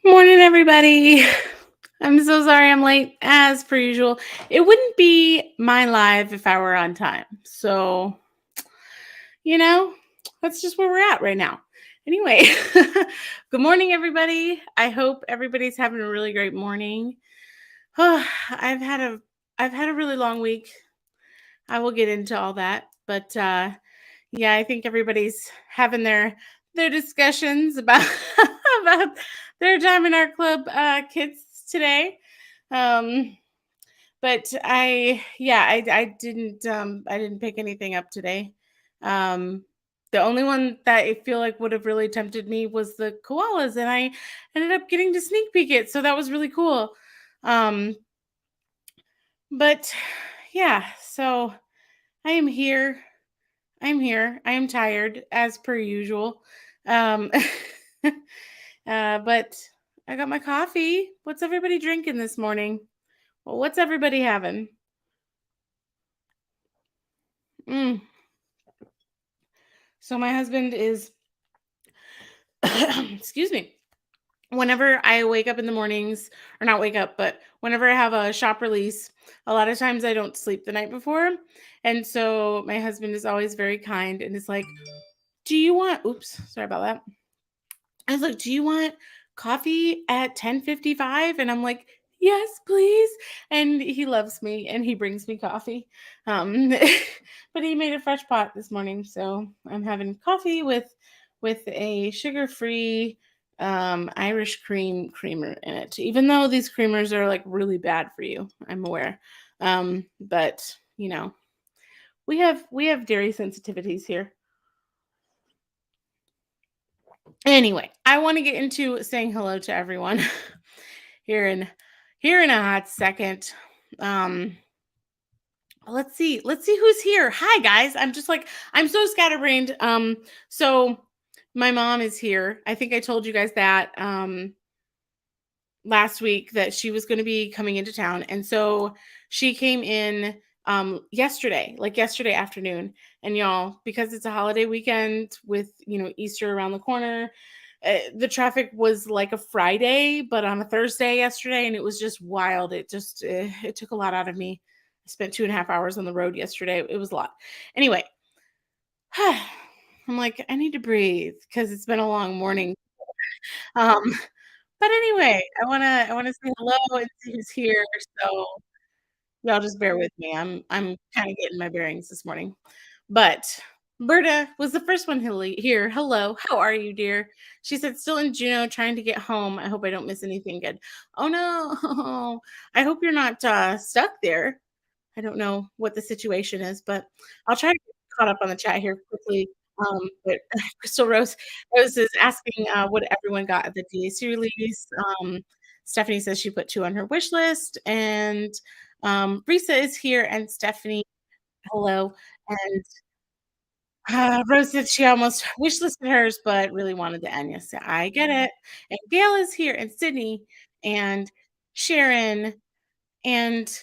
Morning, everybody. I'm so sorry I'm late as per usual. It wouldn't be my live if I were on time. So, you know, that's just where we're at right now. Anyway, good morning, everybody. I hope everybody's having a really great morning. I've had a really long week. I will get into all that, but yeah, I think everybody's having their discussions about about their time in our club kids today. Um but I didn't pick anything up today. Um the only one that I feel like would have really tempted me was the koalas, and I ended up getting to sneak peek it, so that was really cool. Um but yeah, so I am here. I'm here. I am tired as per usual. Um, but I got my coffee. What's everybody drinking this morning? Well, what's everybody having? Mm. So my husband is, excuse me. Whenever I wake up in the mornings, or not wake up, but whenever I have a shop release, a lot of times I don't sleep the night before. And so my husband is always very kind and is like, do you want, oops, sorry about that. I was like, "Do you want coffee at 10:55?" And I'm like, "Yes, please." And he loves me and he brings me coffee. Um, but he made a fresh pot this morning, so I'm having coffee with a sugar-free Irish cream creamer in it. Even though these creamers are like really bad for you, I'm aware. But we have dairy sensitivities here. Anyway, I want to get into saying hello to everyone here in here in a hot second. Um let's see who's here. Hi guys. I'm so scatterbrained. So my mom is here. I think I told you guys that last week that she was going to be coming into town, and so she came in yesterday, like yesterday afternoon. And y'all, because it's a holiday weekend with Easter around the corner, the traffic was like a Friday but on a Thursday yesterday, and it was just wild. It took a lot out of me. I spent 2.5 hours on the road yesterday. It was a lot. Anyway, I'm like, I need to breathe because it's been a long morning. um but anyway, I wanna say hello and see who's here, so y'all just bear with me. I'm kinda getting my bearings this morning. But Berta was the first one here. Hello, how are you, dear? She said, "Still in Juneau, trying to get home. I hope I don't miss anything good." Oh, no. I hope you're not, stuck there. I don't know what the situation is, but I'll try to get caught up on the chat here quickly. But Crystal Rose is asking, what everyone got at the DAC release. Stephanie says she put 2 on her wish list, and, Risa is here, and Stephanie, hello, and, Rose said she almost wish listed hers, but really wanted the Enya, so I get it. And Gail is here, and Sydney, and Sharon, and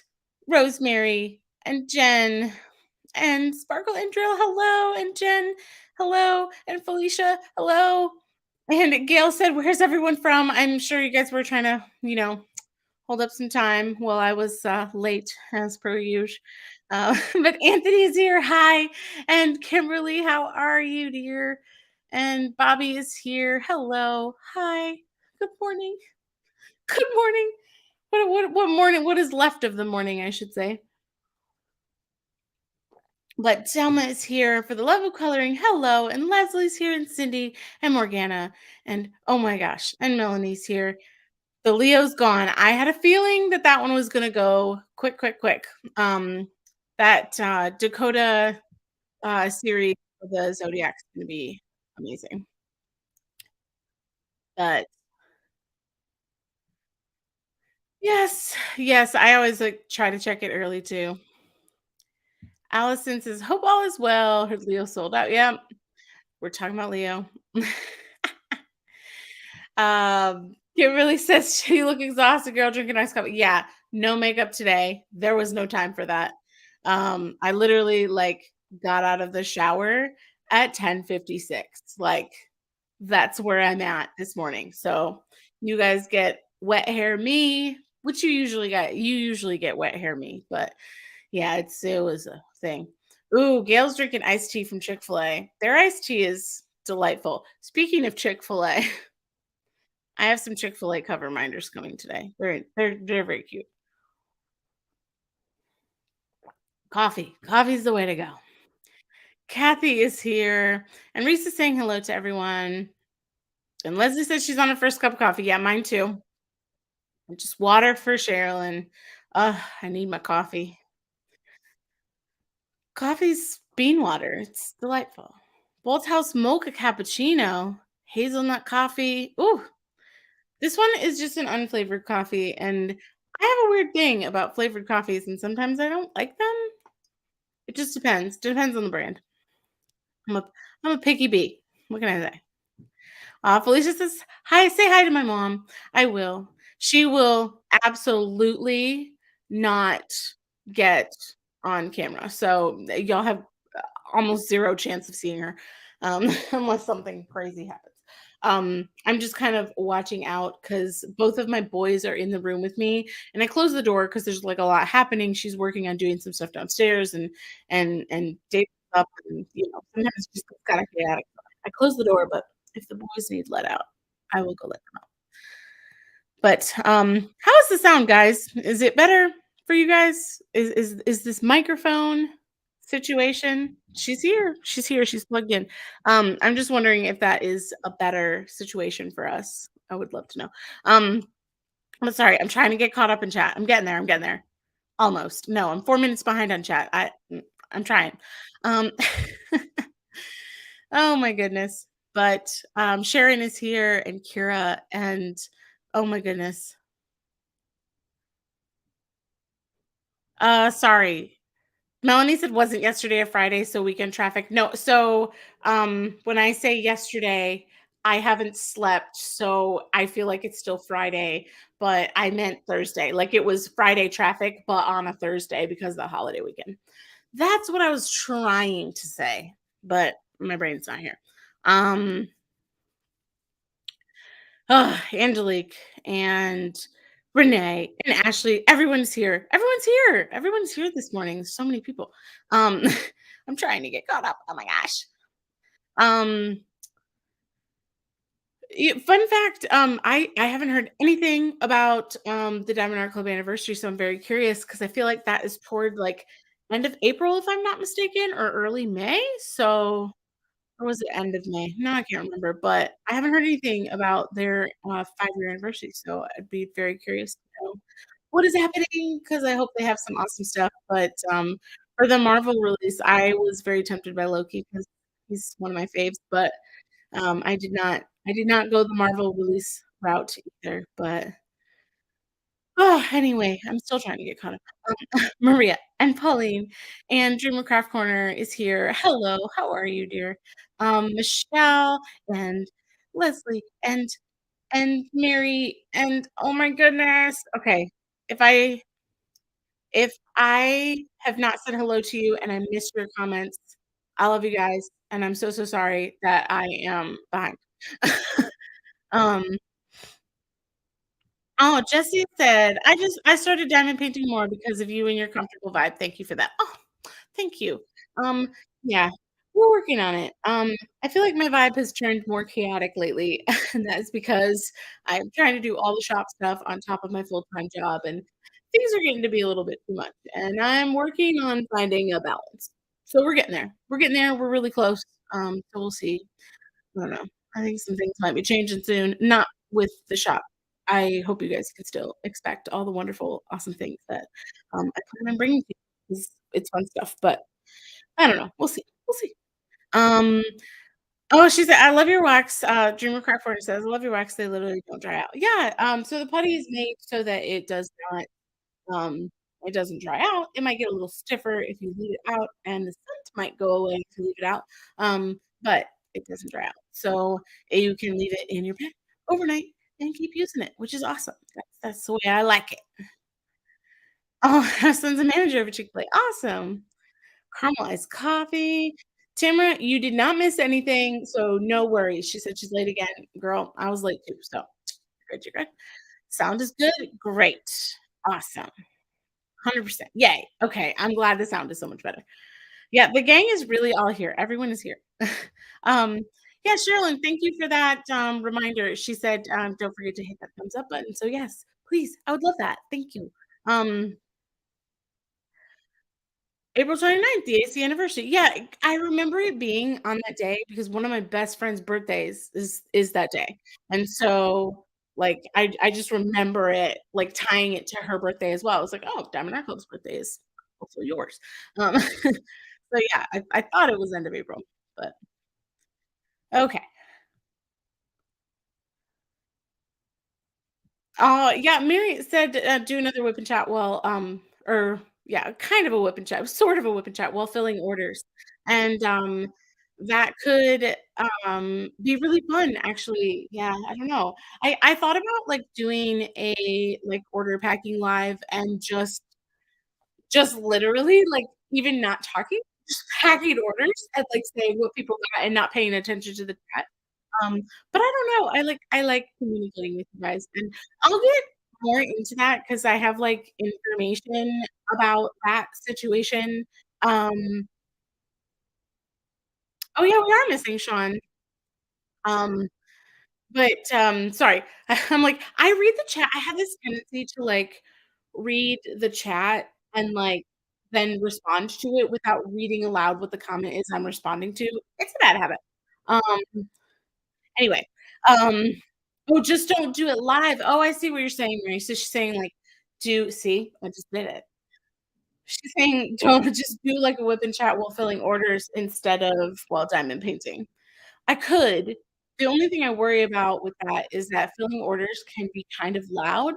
Rosemary, and Jen, and Sparkle and Drill, hello, and Jen, hello, and Felicia, hello. And Gail said, "Where's everyone from?" I'm sure you guys were trying to, hold up some time while I was late as per usual. But Anthony is here. Hi. And Kimberly, how are you, dear? And Bobby is here. Hello. Hi. Good morning. Good morning. What morning? What is left of the morning, I should say. But Selma is here for the love of coloring. Hello. And Leslie's here, and Cindy, and Morgana. And oh my gosh. And Melanie's here. The Leo's gone. I had a feeling that that one was gonna go quick, quick, quick. Um, that Dakota series of the Zodiac's gonna be amazing. But yes, yes, I always like try to check it early too. Allison says, "Hope all is well." Her Leo sold out. Yeah, we're talking about Leo. Kimberly says she look exhausted, girl, drinking iced coffee. Yeah, no makeup today. There was no time for that. I literally like got out of the shower at 10:56. Like that's where I'm at this morning. So You guys get wet hair me, which you usually get wet hair me, but yeah, it was a thing. Ooh, Gail's drinking iced tea from Chick-fil-A. Their iced tea is delightful. Speaking of Chick-fil-A, I have some Chick-fil-A cover minders coming today. They're very cute. Coffee. Coffee's the way to go. Kathy is here, and Reese is saying hello to everyone. And Leslie says she's on her first cup of coffee. Yeah, mine too. And just water for Sherilyn. I need my coffee. Coffee's bean water. It's delightful. Bolt's House mocha cappuccino, hazelnut coffee. Ooh, this one is just an unflavored coffee, and I have a weird thing about flavored coffees, and sometimes I don't like them. It just depends. Depends on the brand. I'm a I'm a picky bee. What can I say? Felicia says, "Hi, say hi to my mom." I will. She will absolutely not get on camera. So y'all have almost zero chance of seeing her, unless something crazy happens. I'm just kind of watching out because both of my boys are in the room with me, and I close the door because there's like a lot happening. She's working on doing some stuff downstairs, and Dave's up, and sometimes it's just kind of chaotic. I close the door, but if the boys need let out, I will go let them out. But how is the sound, guys? Is it better for you guys? Is this microphone situation? She's here. She's here. She's plugged in. I'm just wondering if that is a better situation for us. I would love to know. Um, I'm sorry. I'm trying to get caught up in chat. I'm getting there. I'm getting there. Almost. No, I'm 4 minutes behind on chat. I'm trying. Um, oh my goodness. But Sharon is here and Kira and oh my goodness. Sorry. Melanie said wasn't yesterday a Friday, so weekend traffic. No, so when I say yesterday, I haven't slept, so I feel like it's still Friday, but I meant Thursday. Like it was Friday traffic, but on a Thursday because of the holiday weekend. That's what I was trying to say, but my brain's not here. Um Angelique and Renee and Ashley, everyone's here. Everyone's here. Everyone's here this morning. So many people. Um, I'm trying to get caught up. Oh my gosh. Um, fun fact, I haven't heard anything about the Diamond Art Club anniversary, so I'm very curious because I feel like that is toward like end of April, if I'm not mistaken, or early May. So or was it end of May? No, I can't remember, but I haven't heard anything about their, 5-year anniversary, so I'd be very curious to know what is happening because I hope they have some awesome stuff, but, for the Marvel release, I was very tempted by Loki because he's one of my faves, but, I did not go the Marvel release route either, but anyway, I'm still trying to get caught up. Maria and Pauline and Dreamer Craft Corner is here. Hello, how are you, dear? Michelle and Leslie and Mary and oh my goodness. Okay, if I if I have not said hello to you and I missed your comments, I love you guys, and I'm so sorry that I am behind. um Oh, Jesse said, I started diamond painting more because of you and your comfortable vibe. Thank you for that." Oh, thank you. Um, yeah, we're working on it. I feel like my vibe has turned more chaotic lately, and that's because I'm trying to do all the shop stuff on top of my full-time job, and things are getting to be a little bit too much, and I'm working on finding a balance. So we're getting there. We're getting there. We're really close. So we'll see. I don't know. I think some things might be changing soon, not with the shop. I hope you guys can still expect all the wonderful, awesome things that, I plan on bringing to you 'cause it's fun stuff, but I don't know. We'll see. We'll see. Um, oh, she said, "I love your wax." Dreamer Craft Forty says, "I love your wax. They literally don't dry out." Yeah, so the putty is made so that um, it doesn't dry out. It might get a little stiffer if you leave it out, and the scent might go away if you leave it out, but it doesn't dry out. So, you can leave it in your bag overnight and keep using it, which is awesome. That's the way I like it. Oh, her son's a manager of a Chick-fil-A. Awesome. Caramelized coffee. Tamara, you did not miss anything, so no worries. She said she's late again. Girl, I was late too, so good, you're good. Sound is good? Great. Awesome. 100%. Yay. Okay, I'm glad the sound is so much better. Yeah, the gang is really all here. Everyone is here. Um, yeah, Sherilyn, thank you for that, reminder. She said, "Don't forget to hit that thumbs up button." So, yes, please, I would love that. Thank you. Um April 29th, the 8th anniversary. Yeah, I remember it being on that day because one of my best friend's birthdays is that day. And so, like, I just remember it, like, tying it to her birthday as well. I was like, "Oh, Diamond Art Club's birthday is also yours." So yeah, I thought it was end of April, but okay. Yeah, Mary said, do another whip and chat while, or yeah, kind of a whip and chat, sort of a whip and chat while filling orders. And, that could, be really fun, actually. Yeah, I don't know. I thought about, like, doing a, like, order packing live and just literally, like, even not talking, just packing orders and, like, saying what people got and not paying attention to the chat. Um, but I don't know, I like communicating with you guys, and I'll get more into that because I have, like, information about that situation. Um oh, yeah, we are missing Sean. Um, but, sorry, I'm like, I read the chat. I have this tendency to, like, read the chat and, like, then respond to it without reading aloud what the comment is I'm responding to. It's a bad habit. Um Anyway, um oh, just don't do it live. Oh, I see what you're saying, Mary. So she's saying, like, do see, I just did it. She's saying don't just do, like, a whip and chat while filling orders instead of while diamond painting. I could. The only thing I worry about with that is that filling orders can be kind of loud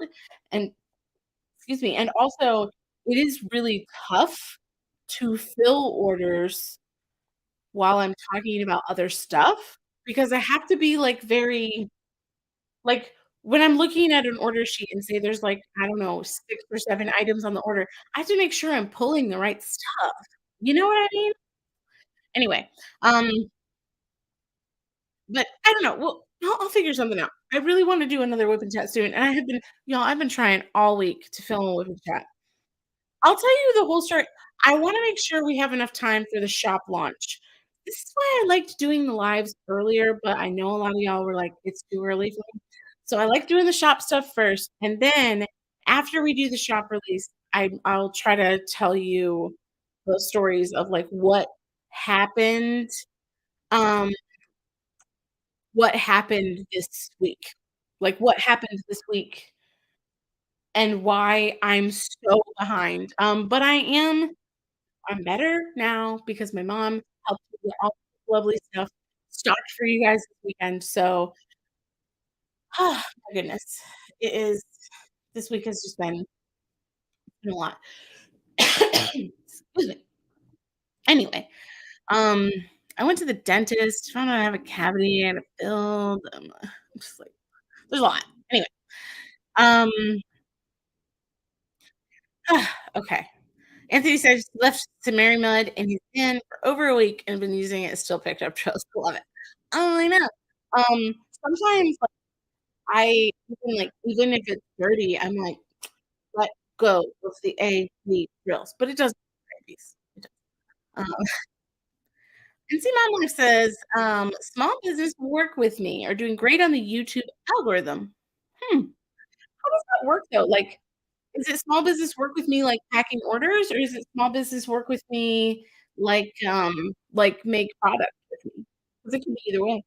and excuse me, and also it is really tough to fill orders while I'm talking about other stuff because I have to be, like, very like, when I'm looking at an order sheet and say there's, like, I don't know, 6 or 7 items on the order, I have to make sure I'm pulling the right stuff. You know what I mean? Anyway, um, but I don't know, well, I'll figure something out. I really wanna do another whip and chat soon, and I have been y'all, I've been trying all week to film a whip and chat. I'll tell you the whole story. I wanna make sure we have enough time for the shop launch. This is why I liked doing the lives earlier, but I know a lot of y'all were like, "It's too early for me." So I like doing the shop stuff first, and then after we do the shop release, I'll try to tell you the stories of, like, happened, um, what happened this week. Like, what happened this week and why I'm so behind. But I'm better now because my mom helped me get all this lovely stuff stocked for you guys this weekend, so, oh my goodness. It is this week has just been a lot. Excuse me. Anyway, um, I went to the dentist, found out I have a cavity I had to filled, I'm just like there's a lot. Anyway, um, okay. Anthony says left to MerryMud and he's in for over a week and been using it, still picked up trails. Love it. Oh, I know. Sometimes, like, I even if it's dirty, I'm like, "Let go of the A, B drills," but it doesn't babies. It does. Um, and see, Mom Life says, "Small business work with me are doing great on the YouTube algorithm." Hmm, how does that work, though? Like, is it small business work with me, like, packing orders, or is it small business work with me, like, make product with me? 'Cause it can be either way.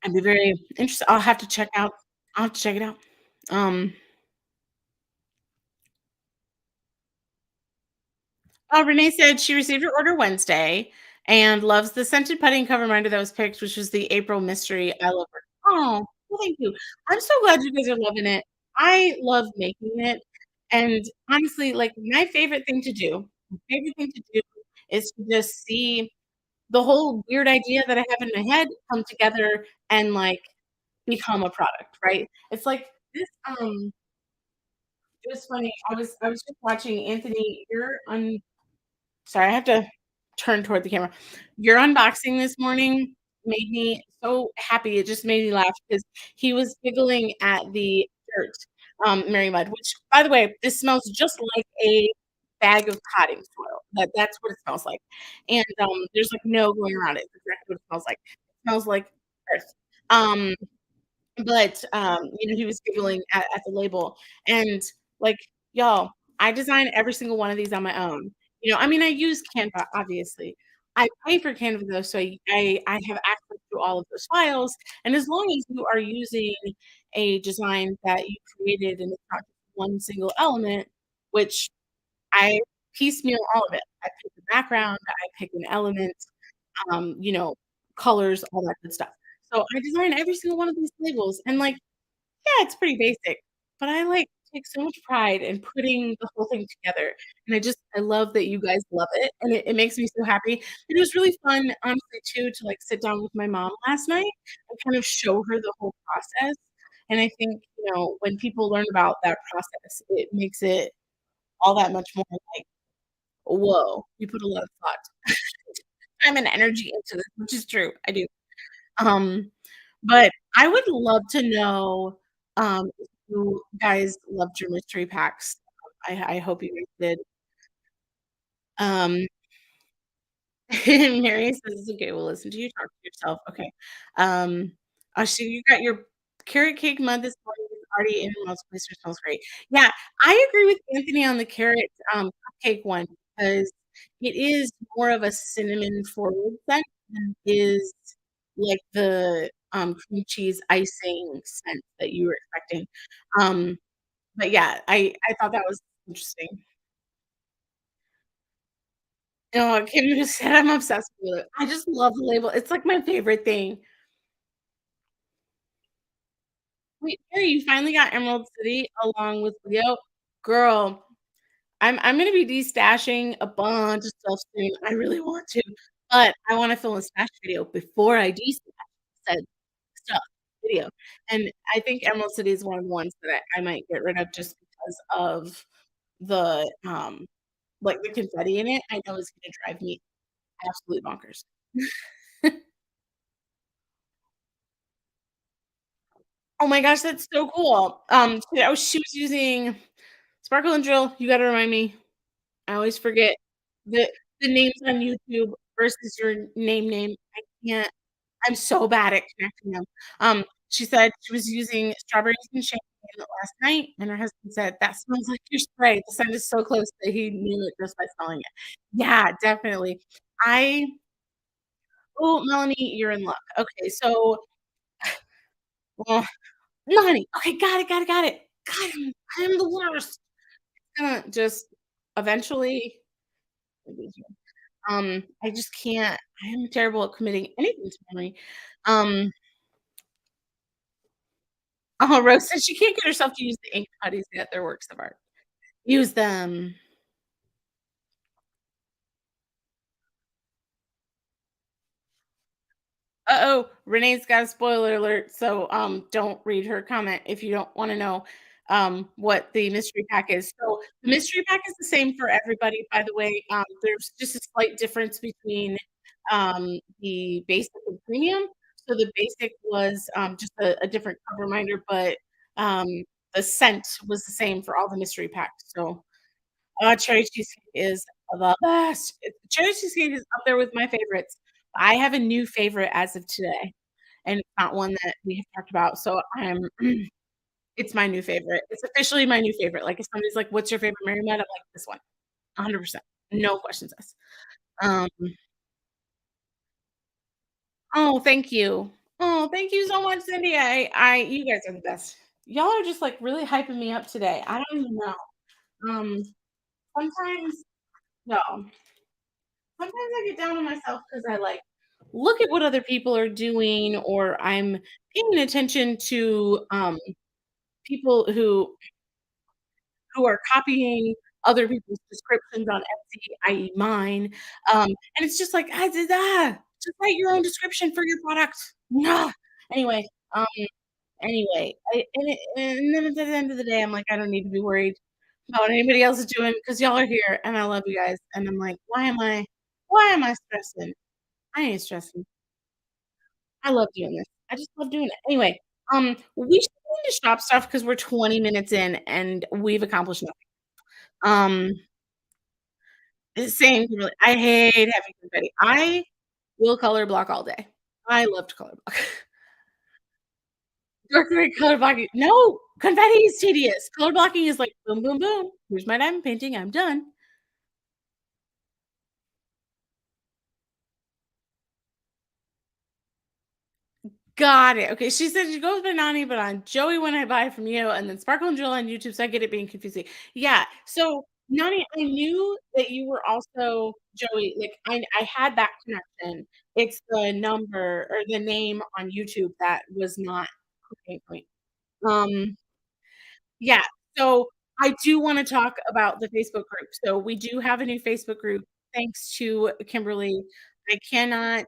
I'd be very interested. I'll have to check it out. Um, Renee said she received her order Wednesday and loves the scented putty cover reminder that was picked, which was the April mystery. I love her. Oh, well, thank you. I'm so glad you guys are loving it. I love making it, and honestly, like, my favorite thing to do is to just see the whole weird idea that I have in my head come together and, like, become a product, right? It's like this, it was funny. I was just watching Anthony, sorry, I have to turn toward the camera. Your unboxing this morning made me so happy. It just made me laugh because he was giggling at the dirt, MerryMud, which, by the way, this smells just like a bag of potting soil. That's what it smells like, and, there's, like, no going around it. It's exactly what it smells like. It smells like earth. Um but, he was giggling at the label, and, like, y'all, I design every single one of these on my own. I mean, I use Canva, obviously. I pay for Canva, though, so I have access to all of those files, and as long as you are using a design that you created and it's not just one single element, which I piecemeal all of it. I pick the background, I pick an element, um, you know, colors, all that good stuff. So I design every single one of these labels, and, like, yeah, it's pretty basic, but I, like, take so much pride in putting the whole thing together, and I love that you guys love it, and it makes me so happy. It was really fun, honestly, too, to, like, sit down with my mom last night and kind of show her the whole process, and I think, when people learn about that process, it makes it all that much more like, "Whoa, you put a lot of thought, time, and energy into this," which is true, I do. Um, but I would love to know, if you guys loved your mystery packs. I hope you guys did. Um, Mary says, "Okay, we'll listen to you talk to yourself." Okay. So you got your carrot cake mud this morning. It's already in most places. Smells great. Yeah, I agree with Anthony on the carrot, cupcake one because it is more of a cinnamon forward scent than is like the, cream cheese icing scent that you were expecting. Um, but yeah, I thought that was interesting. No, Kim just said I'm obsessed with it. I just love the label. It's like my favorite thing. Wait, Mary, you finally got Emerald City along with Leo? Girl, I'm gonna be destashing a bunch of stuff soon. I really want to, but I wanna film a stash video before I destash said stuff video, and I think Emerald City is one of the ones that I might get rid of just because of the, like, the confetti in it. I know it's gonna drive me absolutely bonkers. Oh my gosh, that's so cool. She was using Sparkle and Drill, you gotta remind me. I always forget the names on YouTube versus your name. I can't I'm so bad at connecting them. She said she was using strawberries and champagne last night, and her husband said, "That smells like your spray." The scent is so close that he knew it just by smelling it. Yeah, definitely. I Oh, Melanie, you're in luck. Okay, so, well, no, honey. Okay, got it. God, I'm the worst. Just eventually I just can't. I am terrible at committing anything to memory. Um, Rose says she can't get herself to use the ink putties yet. They're works of art. Use them. Uh-oh, Renee's got a spoiler alert, so, don't read her comment if you don't wanna know, what the mystery pack is. So, the mystery pack is the same for everybody, by the way. There's just a slight difference between, the basic and premium. So, the basic was, just a different cover reminder, but, um, the scent was the same for all the mystery packs. So, cherry cheesecake is the best. Cherry cheesecake is up there with my favorites. I have a new favorite as of today, and it's not one that we have talked about, so I'm it's my new favorite. It's officially my new favorite. Like, if somebody's like, "What's your favorite Mary Mud?" I'm like, "This one, 100%. No questions asked." Um, oh, thank you. Oh, thank you so much, Cindy. You guys are the best. Y'all are just, like, really hyping me up today. I don't even know. Um, sometimes no. Sometimes I get down on myself because I, like, look at what other people are doing, or I'm paying attention to, people who are copying other people's descriptions on Etsy, i.e. mine, and it's just like, "I did that. Just write your own description for your product." Nah. Anyway, um, and then at the end of the day, I'm like, I don't need to be worried about what anybody else is doing because 'cause y'all are here, and I love you guys, and I'm like, why am I stressing? I ain't stressing. I love doing this. I just love doing it. Anyway, we should go into shop stuff because we're 20 minutes in and we've accomplished nothing. Um, same, really. I hate having confetti. I will color block all day. I love to color block. Dark gray color blocking. No, confetti is tedious. Color blocking is like boom, boom, boom. Here's my diamond painting. I'm done. Got it. Okay, she said she goes Banani, but on Joey when I buy from you, and then Sparkle and Jewel on YouTube, so I get it being confusing. Yeah, so, Nani, I knew that you were also Joey, like, I had that connection. It's the number or the name on YouTube that was not okay, point. Um Yeah, so I do wanna talk about the Facebook group. So we do have a new Facebook group thanks to Kimberly. I cannot,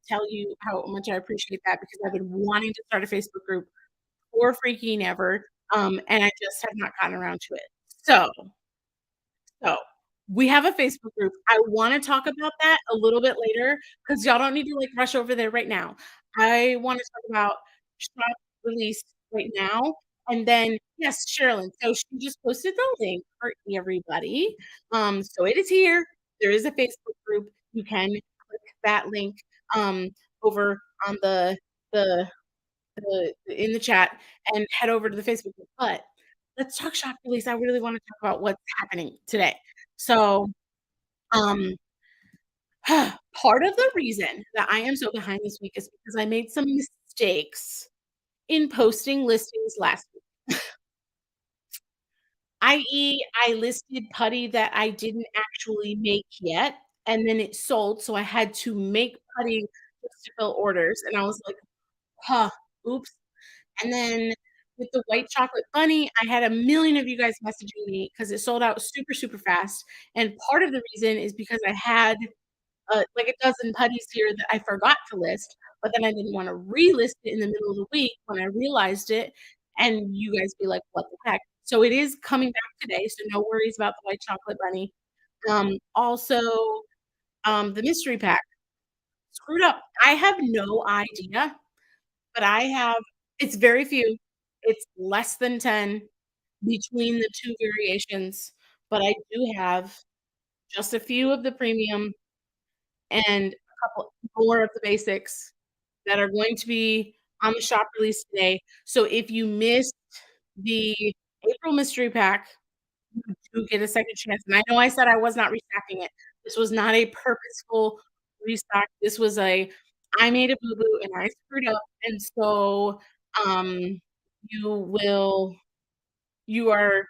tell you how much I appreciate that because I've been wanting to start a Facebook group for freaking ever, and I just have not gotten around to it. So, we have a Facebook group. I wanna talk about that a little bit later because 'cause y'all don't need to, like, rush over there right now. I wanna talk about shop release right now, and then yes, Sherilyn, so she just posted the link for everybody. So it is here. There is a Facebook group. You can click that link, um, over on the in the chat and head over to the Facebook group, but let's talk shop release. I really wanna talk about what's happening today. So, um, part of the reason that I am so behind this week is because I made some mistakes in posting listings last week, i.e., I listed Putty that I didn't actually make yet, and then it sold, so I had to make Putty just to fill orders, and I was like, "Huh, oops." And then with the white chocolate bunny, I had a million of you guys messaging me because it sold out super, super fast, and part of the reason is because I had, like, a dozen putties here that I forgot to list, but then I didn't wanna relist it in the middle of the week when I realized it, and you guys be like, "What the heck?" So it is coming back today, so no worries about the white chocolate bunny. Also, the mystery pack screwed up. I have no idea, but I have it's very few. It's less than 10 between the 2 variations, but I do have just a few of the premium and a couple more of the basics that are going to be on the shop release today. So if you missed the April mystery pack, you do get a second chance, and I know I said I was not restocking it. This was not a purposeful restock. This was a, I made a boo-boo and I screwed up, and so, um, you will you are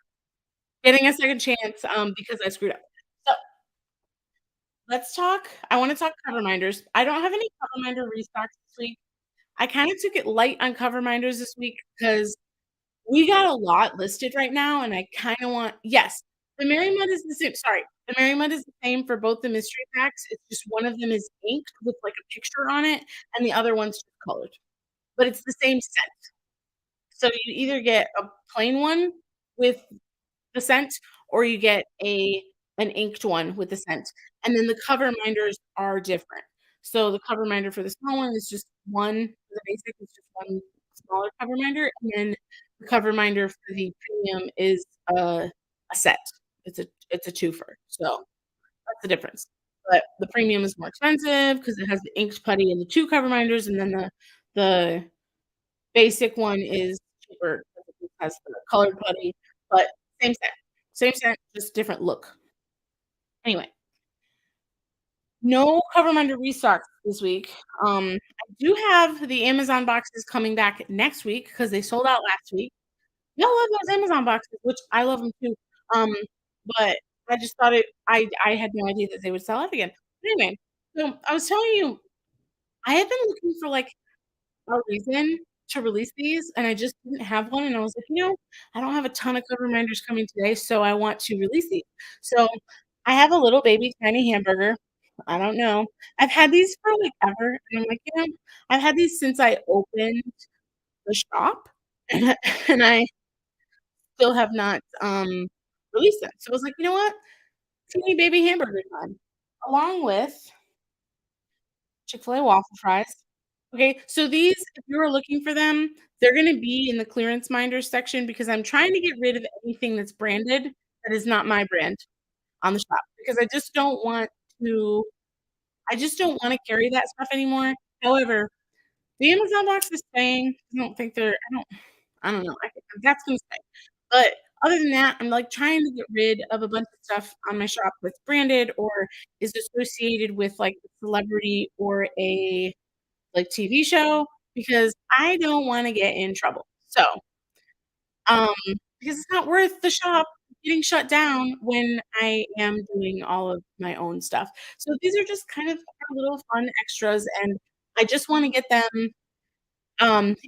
getting a second chance, because I screwed up. So, let's talk I wanna talk cover minders. I don't have any cover minder restocks this week. I kinda took it light on cover minders this week because we got a lot listed right now, and I kinda want yes, the MerryMud is the same sorry, the MerryMud is the same for both the mystery packs, it's just one of them is inked with, like, a picture on it, and the other one's just colored, but it's the same scent. So you either get a plain one with the scent, or you get an inked one with the scent, and then the cover minders are different. So the cover minder for the small one is just one for the basic is just one smaller cover minder, and then the cover minder for the premium is a set. It's a twofer, so that's the difference. But the premium is more expensive because it has the inked putty and the 2 cover minders, and then the basic one is cheaper because it has the colored putty, but same scent. Same scent, just different look. Anyway, no cover minder restocks this week. I do have the Amazon boxes coming back next week because they sold out last week. Y'all love those Amazon boxes, which I love them too. Um, but I just thought I had no idea that they would sell out again. But anyway, so I was telling you, I have been looking for, like, a reason to release these, and I just didn't have one, and I was like, "You know, I don't have a ton of cover reminders coming today, so I want to release these." So, I have a little baby tiny hamburger. I don't know. I've had these for, like, ever, and I'm like, "You know, I've had these since I opened the shop, and I still have not, released them." So, I was like, "You know what? Teeny baby hamburger time," along with Chick-fil-A waffle fries. Okay, so these, if you are looking for them, they're gonna be in the clearance minder section because I'm trying to get rid of anything that's branded that is not my brand on the shop because to I just don't wanna carry that stuff anymore. However, the Amazon box is staying. I don't know. That's gonna stay. But other than that, I'm, like, trying to get rid of a bunch of stuff on my shop that's branded or is associated with, like, a celebrity or a, like, TV show because I don't wanna get in trouble. So, um, because it's not worth the shop getting shut down when I am doing all of my own stuff. So these are just kind of our little fun extras, and I just wanna get them,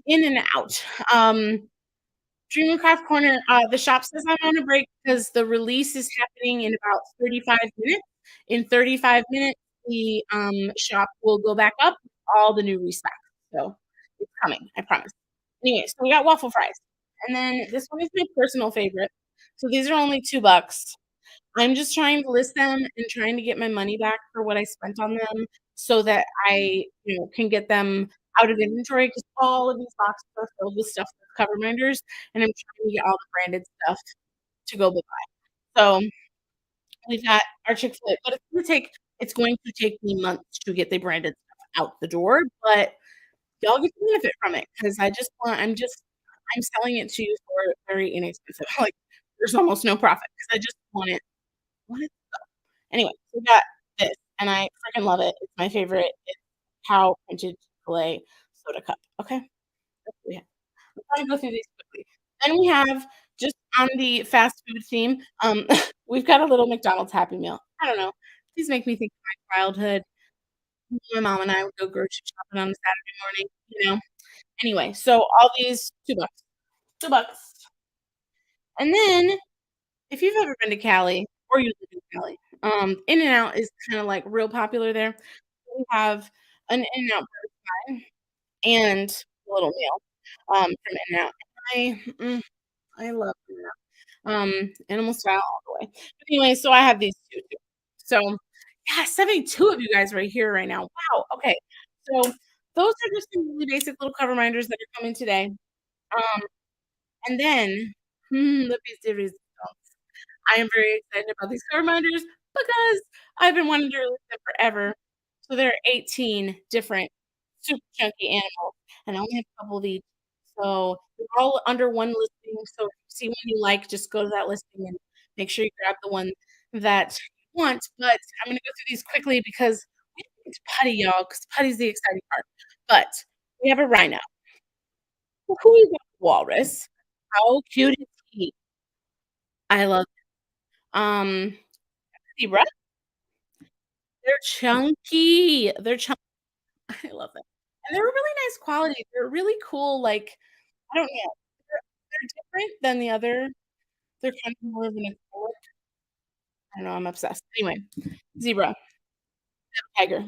in and out. Dream and Craft Corner, the shop says I'm on a break because the release is happening in about 35 minutes. In 35 minutes, the, shop will go back up with all the new restocks, so it's coming, I promise. Anyway, so we got waffle fries, and then this one is my personal favorite. So these are only 2 bucks. I'm just trying to list them and trying to get my money back for what I spent on them so that can get them out of inventory because all of these boxes are filled with stuff with cover binders, and I'm trying to get all the branded stuff to go bye-bye. So, we've got our Chick-fil-A, but it's going to take me months to get the branded stuff out the door, but y'all get to benefit from it because I'm selling it to you for very inexpensive, like, there's almost no profit because I just want it. Anyway, we got this, and I freaking love it. It's my favorite. It's cow printed Chick-fil-A soda cup. Okay, that's what we have. I'm trying to go through these quickly. Then we have just on the fast food theme, we've got a little McDonald's Happy Meal. I don't know. These make me think of my childhood. My mom and I would go grocery shopping on a Saturday morning, you know? Anyway, so all these 2 bucks. 2 bucks. And then if you've ever been to Cali or you live in Cali, In-N-Out is kinda, like, real popular there. We have an In-N-Out burger and a little meal, from In-N-Out. I I love In-N-Out, animal style all the way. But anyway, so I have these 2 too. So, yeah, 72 of you guys right here right now. Wow, okay. So, those are just some really basic little cover minders that are coming today. Um, and then, lippies, dippies, I am very excited about these car reminders because I've been wanting to release them forever. So there are 18 different super chunky animals, and I only have a couple of each. So they're all under one listing. So if you see one you like, just go to that listing and make sure you grab the one that you want. But I'm gonna go through these quickly because we have to get to Putty, y'all, because Putty's the exciting part. But we have a rhino. Who is a walrus? How cute is he? I love zebra. They're chunky. I love them. And they're a really nice quality. They're really cool, like, I don't know. They're different than the other they're kind of more of an acrylic. I don't know, I'm obsessed. Anyway, zebra, tiger.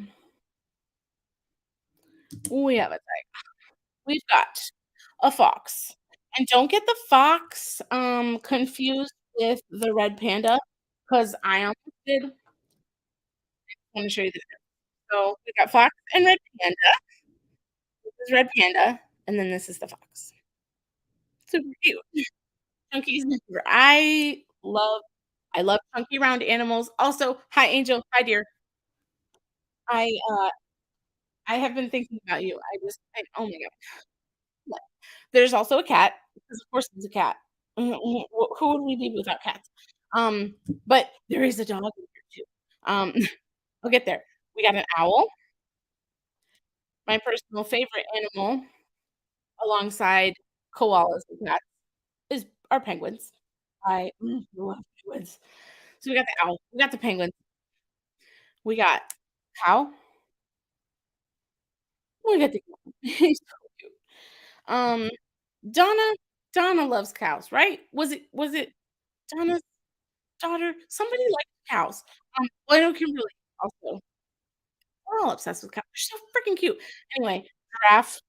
We have a tiger. We've got a fox. And don't get the fox, confused with the red panda, 'cause I almost did. Let me show you the difference. So, we got fox and red panda. This is red panda, and then this is the fox. Super cute. Chunky's my favorite. I love chunky round animals. Also, hi, Angel. Hi, dear. I, uh, I have been thinking about you. Oh my god. What? There's also a cat, because of course there's a cat. Who would we be without cats? Um, but there is a dog in here too. I'll get there. We got an owl, my personal favorite animal, alongside koalas and cats, is our penguins. I love penguins. So we got the owl, we got the penguins, we got cow, we got the he's so cute. Um, Donna Donna loves cows, right? Was it Donna's daughter? Somebody likes cows. Well, I know Kimberly also. We're all obsessed with cows. They're so freaking cute. Anyway, giraffe,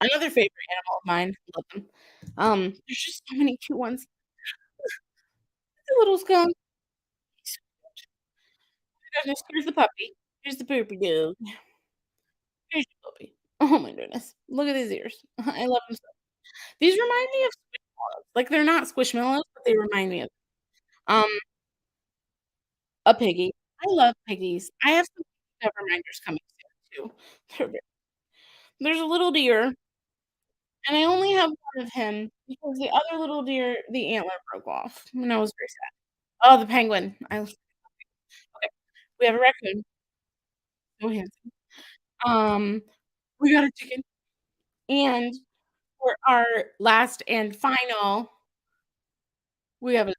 another favorite animal of mine. Love them. There's just so many cute ones. The little skunk. He's so cute. Oh my goodness, here's the puppy. Here's the poopy dog. Here's the puppy. Oh my goodness. Look at these ears. I love them so these remind me of Squishmallows. Like, they're not Squishmallows, but they remind me of um, a piggy. I love piggies. I have some piggy reminders coming soon too. They're ve there's a little deer, and I only have one of him because the other little deer, the antler broke off, and I was very sad. Oh, the penguin. Okay. We have a raccoon, so handsome. Um, we got a chicken, and for our last and final, we have a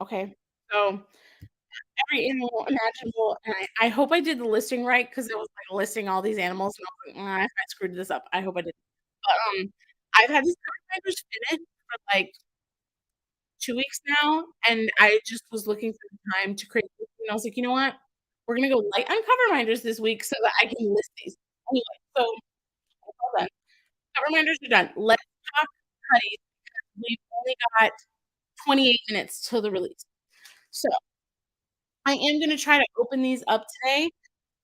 okay. So every animal imaginable, and I hope I did the listing right because it was, like, listing all these animals, and I was like, if I screwed this up, I hope I didn't." But, I've had these Cover finished for, like, 2 weeks now, and I just was looking for the time to create this, and I was like, "You know what? We're gonna go light on cover minders this week so that I can list these." Anyway, so all done. Cover minders are done. Let's talk Putty. We've only got 28 minutes till the release. So, I am gonna try to open these up today.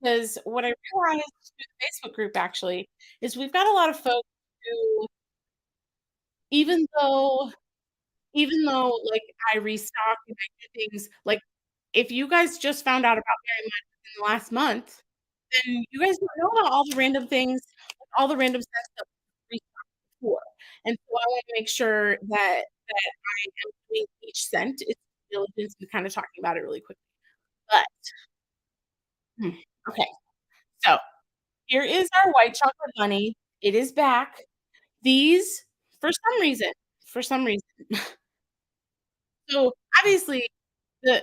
'Cause what I realized through the Facebook group actually is we've got a lot of folks who even though like, I restock and I do things like, if you guys just found out about MerryMud in the last month, then you guys don't know about all the random things, like, all the random scents that we restocked before, and so I wanna make sure that I am doing each scent, it's diligence and kinda talking about it really quickly, but hmm, okay, so here is our white chocolate bunny. It is back. These, for some reason for some reason so, obviously, the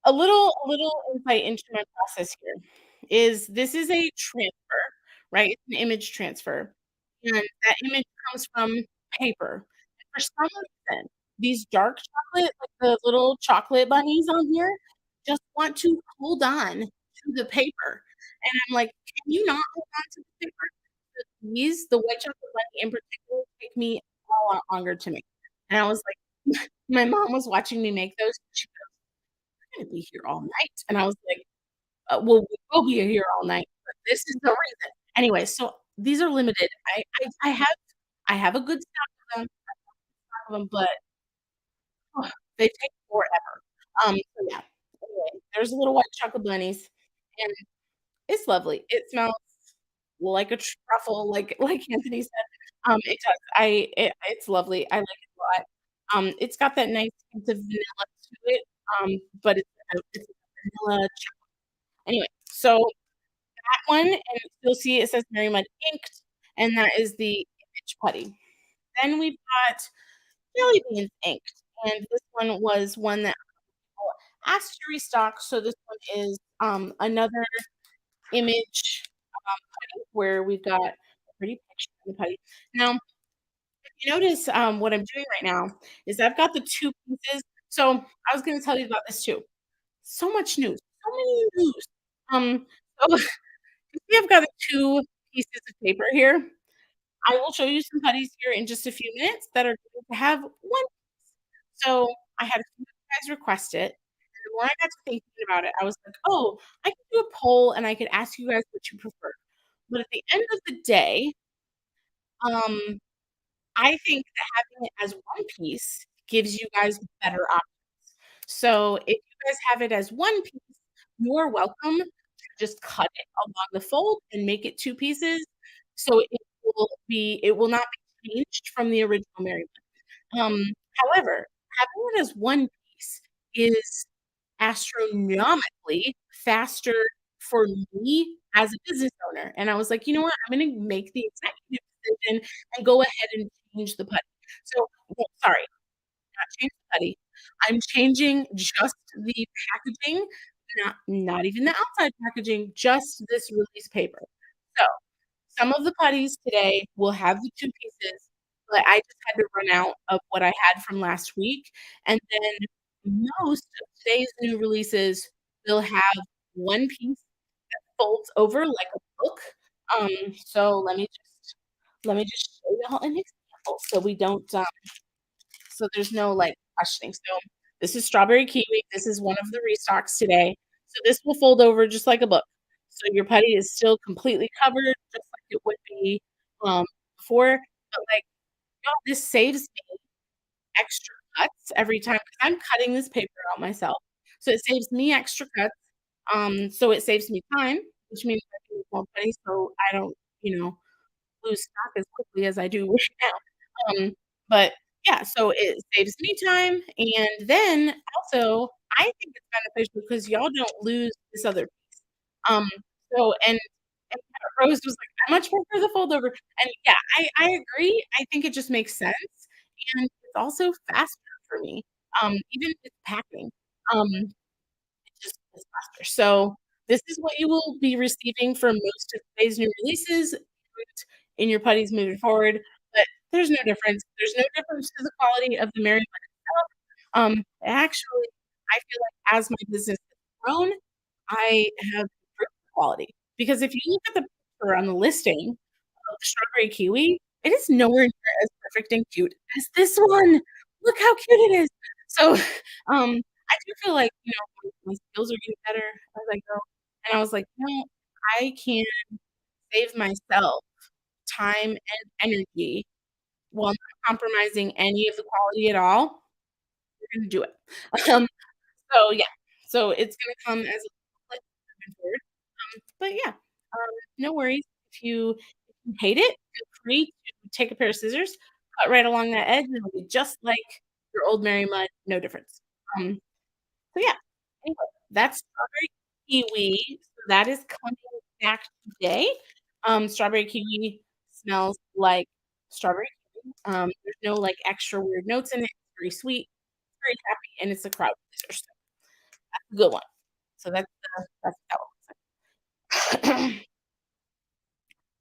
a little insight into my process here is this is a transfer, right? It's an image transfer, and that image comes from paper. And for some reason, these dark chocolate, like the little chocolate bunnies on here, just want to hold on to the paper, and I'm like, "Can you not hold on to the paper?" These, the white chocolate bunny in particular, take me a lot longer to make, and I was like my mom was watching me make those, she goes, "We're gonna be here all night," and I was like, well, we will be here all night, but this is the reason." Anyway, so these are limited. I have a good stock of them, but ugh, they take forever. So yeah. Anyway, there's little white chocolate bunnies, and it's lovely. It smells like a truffle, like Anthony said. It does. It's lovely. I like it a lot. It's got that nice hint of vanilla to it, but it's a vanilla anyway, so that one, and you'll see it says MerryMud inked, and that is the image putty. Then we've got Jelly Beans inked, and this one was one that people asked to restock, so this one is, another image, putty where we've got a pretty picture of the putty. Now, if you notice, what I'm doing right now is I've got the 2 pieces so I was gonna tell you about this too. So much news, so many news. So we have got the 2 pieces of paper here. I will show you some putties here in just a few minutes that are going to have 1 so I had a few guys request it, and the more I got to thinking about it, I was like, "Oh, I could do a poll and I could ask you guys what you prefer." But at the end of the day, um, I think that having it as 1 piece gives you guys better options. So if you guys have it as 1 piece, you're welcome to just cut it along the fold and make it 2 pieces, so it will not be changed from the original Mary um, however, having it as 1 piece is astronomically faster for me as a business owner, and I was like, "You know what? I'm gonna make the executive decision and go ahead and change the putty." So well, sorry, not change the putty. I'm changing just the packaging, not even the outside packaging, just this release paper. So some of the putties today will have the 2 pieces, but I just had to run out of what I had from last week, and then most of today's new releases will have 1 piece that folds over like a book. So let me just show y'all an example so we don't, so there's no, like, questioning. So this is strawberry kiwi, this is one of the restocks today. So this will fold over just like a book. So your putty is still completely covered, just it would be, before, but, like, no, this saves me extra cuts every time 'cause I'm cutting this paper out myself, so it saves me extra cuts, so it saves me time, which means I can make more money so I don't, you know, lose stock as quickly as I do right now, but yeah, so it saves me time, and then also, I think it's beneficial because y'all don't lose this other piece, um, so and Rose was like, "I much prefer the fold over," and yeah, I agree, I think it just makes sense, and it's also faster for me, even with packing, it just is faster, so this is what you will be receiving from most of today's new releases in your putties moving forward, but there's no difference to the quality of the MerryMud itself, actually, I feel like as my business has grown, I have improved the quality, because if you look at the picture on the listing of the strawberry kiwi, it is nowhere near as perfect and cute as this one. Look how cute it is. So, I do feel like, my skills are getting better as I go, and I was like, "No, I can save myself time and energy while not compromising any of the quality at all. We're gonna do it." Um, so, yeah. So, it's gonna come as a click moving forward. But yeah, no worries. If you hate it, feel free to take a pair of scissors, cut right along that edge, and it'll be just like your old MerryMud, no difference. Um, so yeah, anyway, that's strawberry kiwi. So that is coming back today. Strawberry kiwi smells like strawberry kiwi. There's no like extra weird notes in it. It's very sweet, very happy, and it's a crowd pleaser. So that's a good one. So that's that one.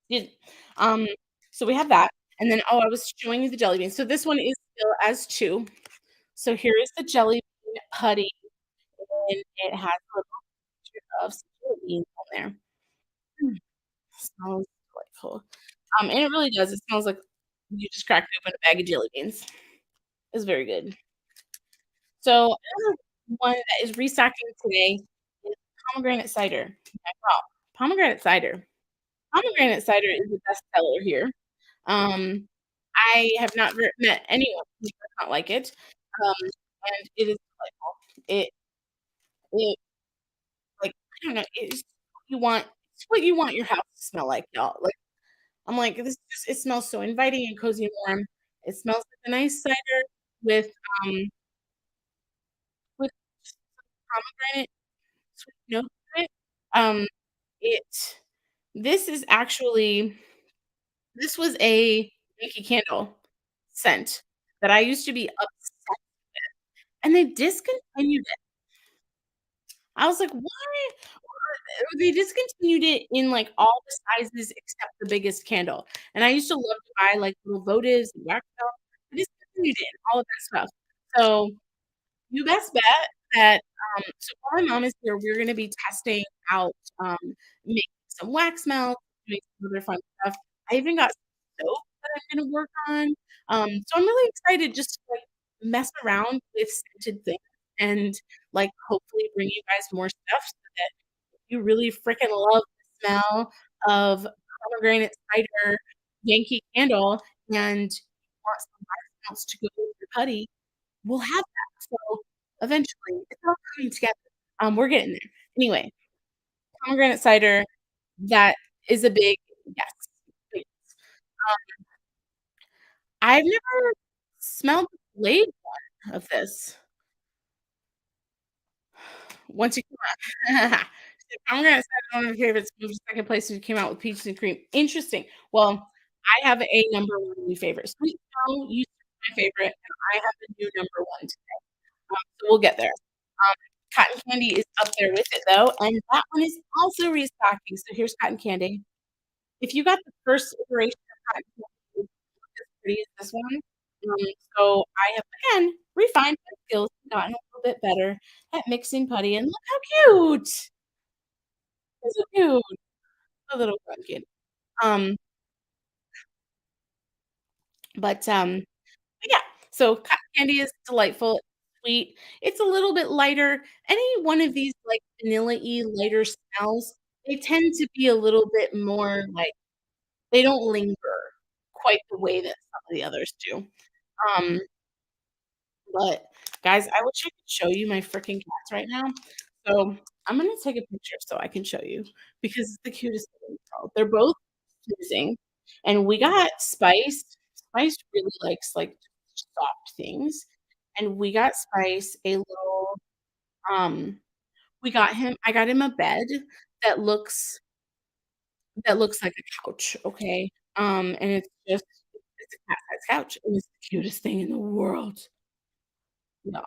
Excuse me. Um, so we have that, and then, oh, I was showing you the jelly beans. So this one is still as 2. So here is the jelly bean putty, and it has a little picture of some jelly beans on there. Mm, smells delightful. And it really does. It smells like you just cracked open a bag of jelly beans. It's very good. So another one that is restocking today is pomegranate cider. Wow, pomegranate cider. Pomegranate cider is the best seller here. Um, I have not met anyone who does not like it, and it is delightful. It like, I don't know, it's what you want your house to smell like, y'all. Like, I'm like, this just it smells so inviting and cozy and warm. It smells like a nice cider with, um, with just pomegranate sweet notes to it. Um, it this is actually this was a Yankee Candle scent that I used to be obsessed, and they discontinued it. I was like, "Why?" They discontinued it in, like, all the sizes except the biggest candle, and I used to love to buy, like, little votives and wax melts. They discontinued it and all of that stuff. So, you best bet that, so while my mom is here, we're gonna be testing out, making some wax melts, doing some other fun stuff. I even got soap that I'm gonna work on. So I'm really excited just to, like, mess around with scented things and, like, hopefully bring you guys more stuff so that you really freaking love the smell of pomegranate cider Yankee Candle and you want some wax melts to go with your putty, we'll have that. So, eventually, it's all coming together. We're getting there. Anyway, pomegranate cider, that is a big yes. Big yes. I've never smelled the blade one of this. Once you come out so pomegranate cider, one of my favorites, moved to 2nd place and came out with peaches and cream. Interesting. Well, I have a number 1 new favorite. Sweet Snow used to be my favorite, and I have a new number 1 today. So we'll get there. Cotton candy is up there with it though, and that one is also restocking. So here's cotton candy. If you got the first iteration of cotton candy, it looked as pretty as this one. So I have again refined my skills, gotten a little bit better at mixing putty, and look how cute! It's so cute, a little pumpkin. Um, but yeah, so cotton candy is delightful, sweet. It's a little bit lighter. Any one of these, like, vanilla-y lighter smells, they tend to be a little bit more, like, They don't linger quite the way that some of the others do. Um, but guys, I wish I could show you my freaking cats right now. So I'm gonna take a picture so I can show you because it's the cutest thing in the world. They're both snoozing, and we got Spice. Spice really likes like soft things, and we got Spice a little. Um, we got him. I got him a bed that looks that looks like a couch. Okay, and it's a cat size couch, and it's the cutest thing in the world. Yeah.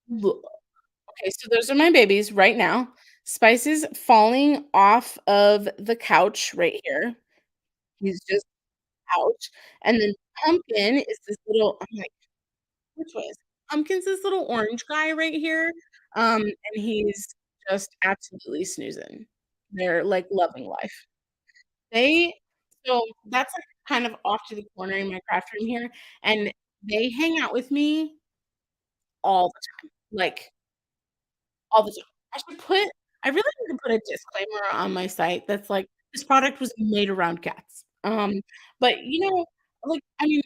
Look. Okay, so those are my babies right now. Spice is falling off of the couch right here. He's just ouch. And then Pumpkin is this little I'm like, which way is Pumpkin's this little orange guy right here. And he's just absolutely snoozing. They're like loving life. They so that's like kind of off to the corner in my craft room here. And they hang out with me all the time. Like all the time. I should put I really need to put a disclaimer on my site that's like, "This product was made around cats." But, like, I mean,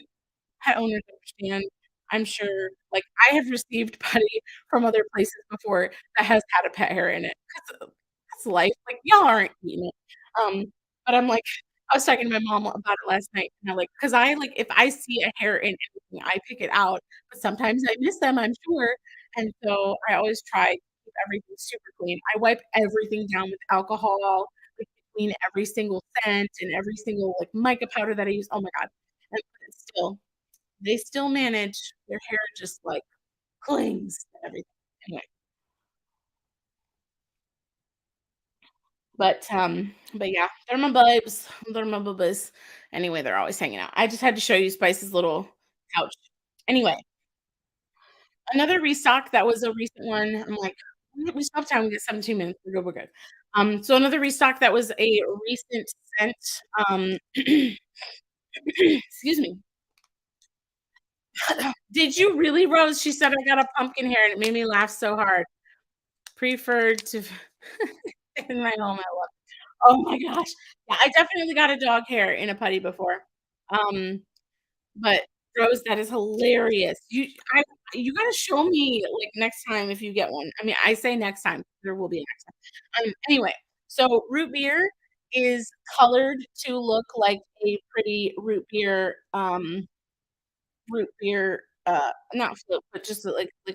pet owners understand, I'm sure, like, I have received putty from other places before that has had a pet hair in it 'cause that's life, like, y'all aren't eating it. But I'm like I was talking to my mom about it last night, and I'm like 'cause I, like, if I see a hair in anything, I pick it out, but sometimes I miss them, I'm sure, and so I always try to keep everything super clean. I wipe everything down with alcohol, like, clean every single scent and every single, like, mica powder that I use, oh my god, and still they still manage their hair just, like, clings to everything. Anyway, but yeah, they're my babes. They're my bubas. Anyway, they're always hanging out. I just had to show you Spice's little couch. Anyway, another restock that was a recent one. I'm like, we still have time. We get 17 minutes. We're good. We're good. So another restock that was a recent scent. Um, excuse me. Did you really, Rose? She said I got a pumpkin hair, and it made me laugh so hard. Preferred to in my home. I love. Oh my gosh. Yeah, I definitely got a dog hair in a putty before. Um, but Rose, that is hilarious. You gotta show me, like, next time if you get one. I mean, I say next time, there will be a next time. Anyway, so root beer is colored to look like a pretty root beer, not float, but just like a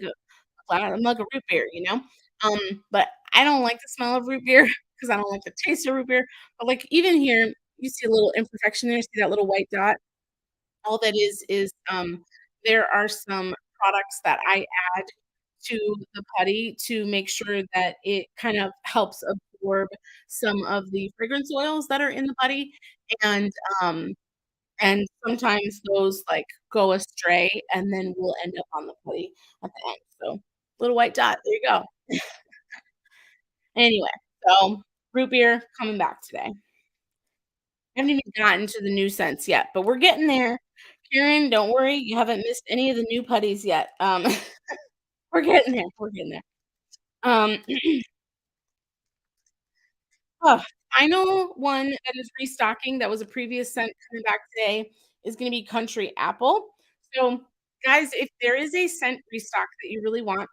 flat mug of root beer, you know? But I don't like the smell of root beer because I don't like the taste of root beer. But, like, even here, you see a little imperfection there, see that little white dot? All that is, there are some products that I add to the putty to make sure that it kind of helps absorb some of the fragrance oils that are in the putty, and, um and sometimes those, like, go astray, and then we'll end up on the putty at the end, so little white dot, there you go. Anyway, so root beer coming back today. I haven't even gotten to the new scents yet, but we're getting there. Kieran, don't worry, you haven't missed any of the new putties yet. We're getting there, we're getting there. Um, oh, final one that is restocking that was a previous scent coming back today is gonna be country apple. So, guys, if there is a scent restock that you really want,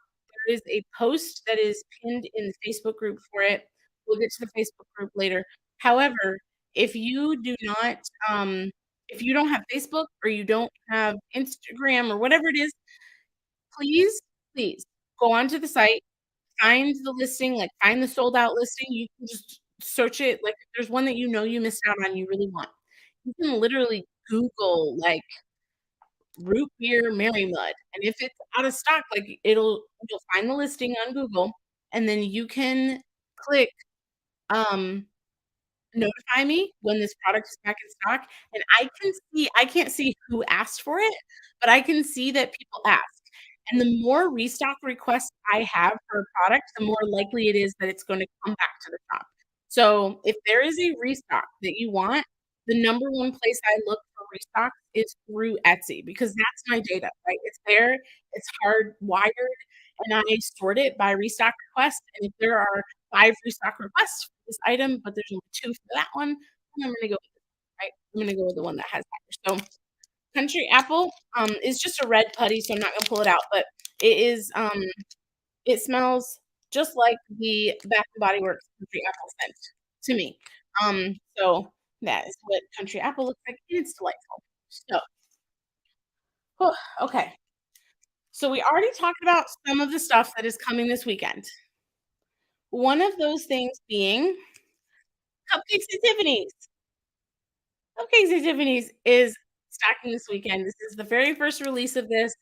there is a post that is pinned in the Facebook group for it. We'll get to the Facebook group later. However, if you do not, if you don't have Facebook or you don't have Instagram or whatever it is, please, please go onto the site, find the listing, like, find the sold out listing, you can just search it, like, if there's one that you know you missed out on, you really want. You can literally Google, like, root beer MerryMud, and if it's out of stock, like, you'll find the listing on Google, and then you can click, um notify me when this product is back in stock, and I can't see who asked for it, but I can see that people asked, and the more restock requests I have for a product, the more likely it is that it's gonna come back to the shop. So, if there is a restock that you want, the number one place I look for restock is through Etsy because that's my data, right? It's there, it's hardwired, and I sort it by restock request, and if there are 5 restock requests for this item, but there's only 2 for that one, and I'm gonna go with this, right? I'm gonna go with the one that has that. So, country apple, is just a red putty, so I'm not gonna pull it out, but it is, it smells just like the Bath& and Body Works country apple scent to me. So that is what country apple looks like, and it's delightful. So, whew, okay. So we already talked about some of the stuff that is coming this weekend. One of those things being Cupcakes at Tiffany's. Cupcakes at Tiffany's is stacking this weekend. This is the very first release of this.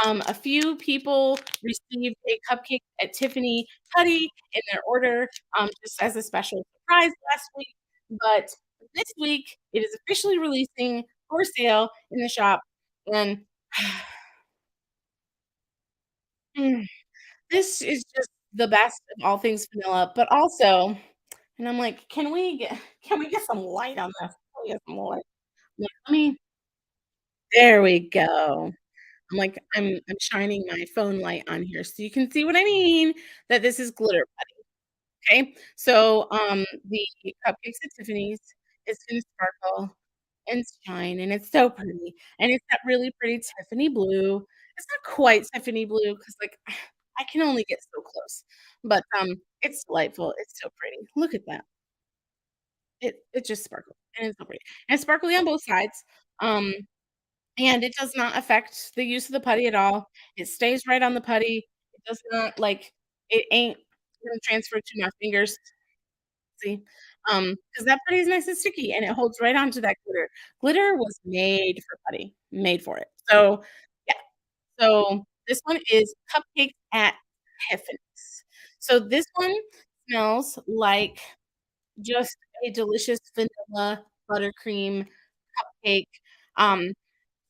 A few people received a Cupcake at Tiffany Putty in their order, just as a special surprise last week. But this week, it is officially releasing for sale in the shop. And mm, this is just the best of all things vanilla, but also, and I'm like, can we get some light on this? Can we get some light? Like, let me there we go. I'm like, I'm shining my phone light on here so you can see what I mean, that this is glitter putty, okay? So, the Cupcakes at Tiffany's is gonna sparkle and shine, and it's so pretty, and it's that really pretty Tiffany blue. It's not quite Tiffany blue because, like, I can only get so close, but, it's delightful, it's so pretty. Look at that. It just sparkles, and it's so pretty, and it's sparkly on both sides, um and it does not affect the use of the putty at all. It stays right on the putty. It does not, like, it ain't gonna transfer to my fingers, see? Because that putty is nice and sticky, and it holds right onto that glitter. Glitter was made for putty, made for it. So, yeah. So, this one is Cupcakes at Tiffany's. So, this one smells like just a delicious vanilla buttercream cupcake. Um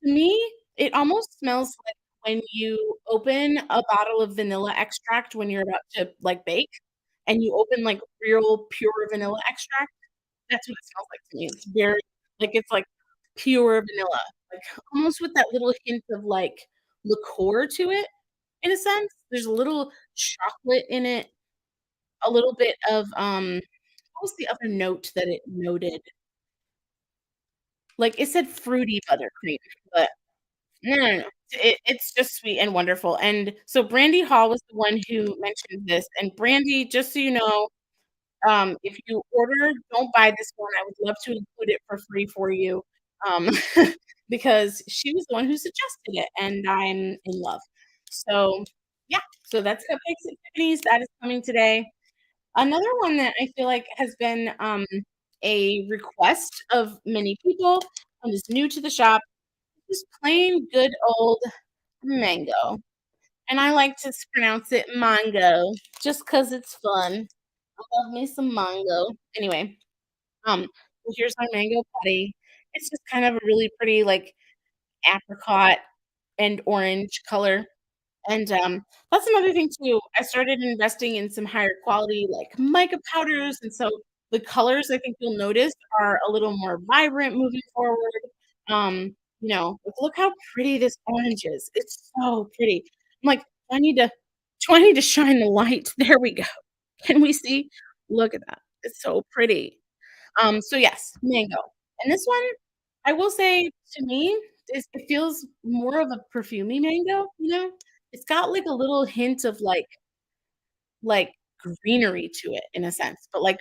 To me, it almost smells like when you open a bottle of vanilla extract when you're about to, like, bake, and you open, like, real pure vanilla extract. That's what it smells like to me. It's very like, it's, like, pure vanilla, like, almost with that little hint of, like, liqueur to it, in a sense. There's a little chocolate in it, a little bit of, what was the other note that it noted? Like, it said fruity buttercream, but no, no, no. It's just sweet and wonderful, and so Brandy Hall was the one who mentioned this, and Brandy, just so you know, if you order, don't buy this one, I would love to include it for free for you, um, because she was the one who suggested it, and I'm in love. So, yeah, so that's Cupcakes at Tiffany's, that is coming today. Another one that I feel like has been, a request of many people and is new to the shop, just plain good old mango, and I like to pronounce it mango just 'cause it's fun. I love me some mango. Anyway, so here's my mango putty. It's just kind of a really pretty, like, apricot and orange color, and, that's another thing too. I started investing in some higher quality, like, mica powders, and so the colors I think you'll notice are a little more vibrant moving forward. Like, look how pretty this orange is. It's so pretty. I'm like, do I need to shine the light? There we go. Can we see? Look at that. It's so pretty. So yes, mango. And this one, I will say to me, it feels more of a perfumey mango, you know? It's got, like, a little hint of, like, greenery to it in a sense, but, like,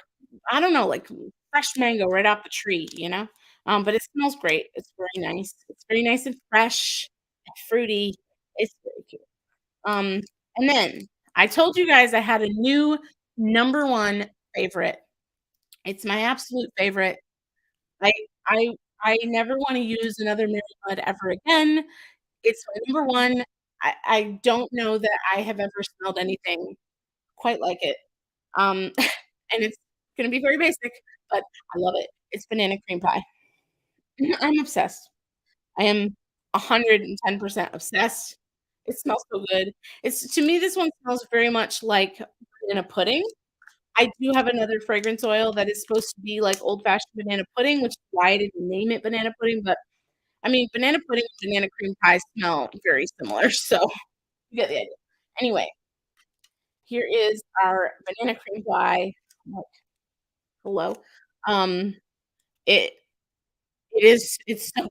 I don't know, like, fresh mango right off the tree, you know? But it smells great. It's very nice. It's very nice and fresh and fruity. It's very cute. Um, and then I told you guys I had a new number 1 favorite. It's my absolute favorite. I I I never wanna use another MerryMud ever again. It's my number 1. I don't know that I have ever smelled anything quite like it. Um, and it's gonna be very basic, but I love it. It's banana cream pie. I'm obsessed. I am 110% obsessed. It smells so good. It's to me, this one smells very much like banana pudding. I do have another fragrance oil that is supposed to be like old-fashioned banana pudding, which is why I didn't name it banana pudding, but, I mean, banana pudding and banana cream pie smell very similar, so you get the idea. Anyway, here is our banana cream pie. hello. Um, it it's so good.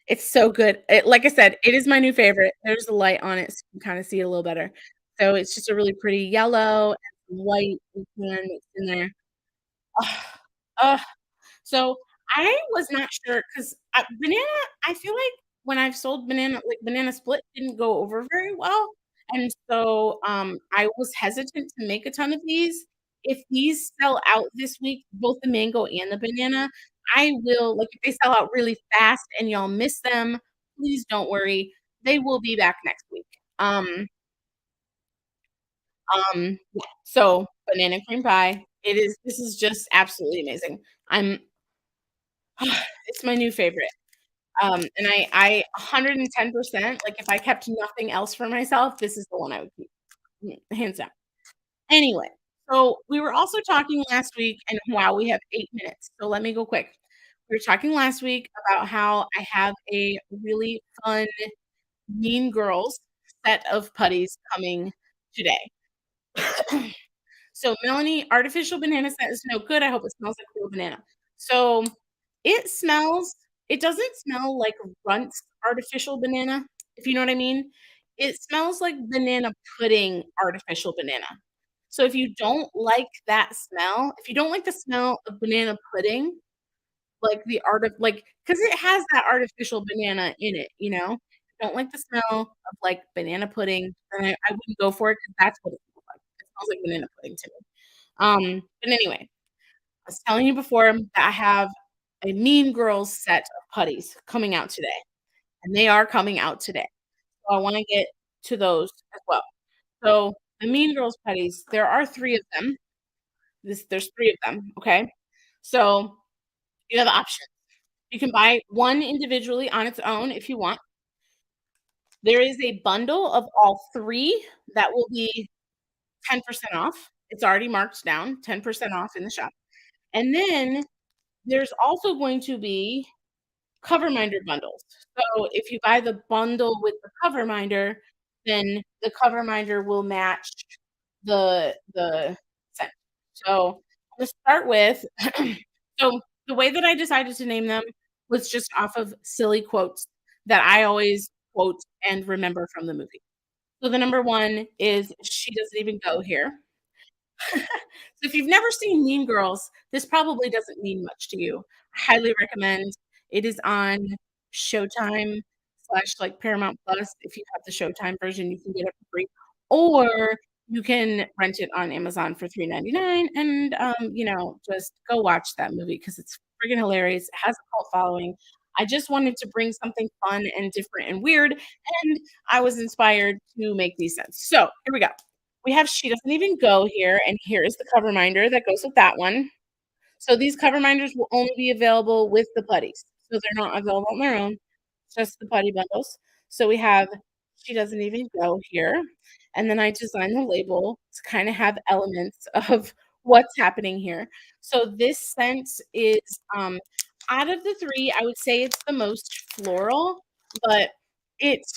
It's so good. Like I said, it is my new favorite. There's a light on it, so you can kinda see it a little better. So it's just a really pretty yellow and some white and tan mixed in there. Ugh, ugh. So, I was not sure 'cause, banana I feel like when I've sold banana split didn't go over very well, and so, I was hesitant to make a ton of these. If these sell out this week, both the mango and the banana, I will like, if they sell out really fast and y'all miss them, please don't worry. They will be back next week. Yeah, so banana cream pie, this is just absolutely amazing. I'm it's my new favorite. And I 110%, like, if I kept nothing else for myself, this is the one I would keep, hands down. Anyway, so we were also talking last week and wow, we have 8 minutes, so let me go quick. We were talking last week about how I have a really fun Mean Girls set of putties coming today. So, Melanie, artificial banana scent is no good, I hope it smells like real banana. So, it doesn't smell like Runt's artificial banana, if you know what I mean. It smells like banana pudding artificial banana. So, if you don't like that smell, if you don't like the smell of banana pudding, like the art of like, because it has that artificial banana in it, you know? Don't like the smell of, like, banana pudding, then I wouldn't go for it because that's what it smells like. It smells like banana pudding to me. But anyway, I was telling you before that I have a Mean Girls set of putties coming out today, and they are coming out today. So I wanna get to those as well. So, the Mean Girls putties, there are 3 of them. There's 3 of them, okay? So, you have options. You can buy 1 individually on its own if you want. There is a bundle of all 3 that will be 10% off. It's already marked down, 10% off in the shop. And then there's also going to be cover minder bundles. So if you buy the bundle with the cover minder, then the cover minder will match the scent. So to start with, so the way that I decided to name them was just off of silly quotes that I always quote and remember from the movie. So the number 1 is "She doesn't even go here." So if you've never seen Mean Girls, this probably doesn't mean much to you. I highly recommend. It is on Showtime slash, like, Paramount Plus. If you have the Showtime version, you can get it for free, or you can rent it on Amazon for $3.99 and, just go watch that movie because it's friggin' hilarious. It has a cult following. I just wanted to bring something fun and different and weird, and I was inspired to make these scents. So, here we go. We have She Doesn't Even Go here, and here is the cover minder that goes with that one. So these cover minders will only be available with the putties. So they're not available on their own, just the putty bundles. So we have She Doesn't Even Go here, and then I designed the label to kinda have elements of what's happening here. So this scent is, out of the 3, I would say it's the most floral, but it's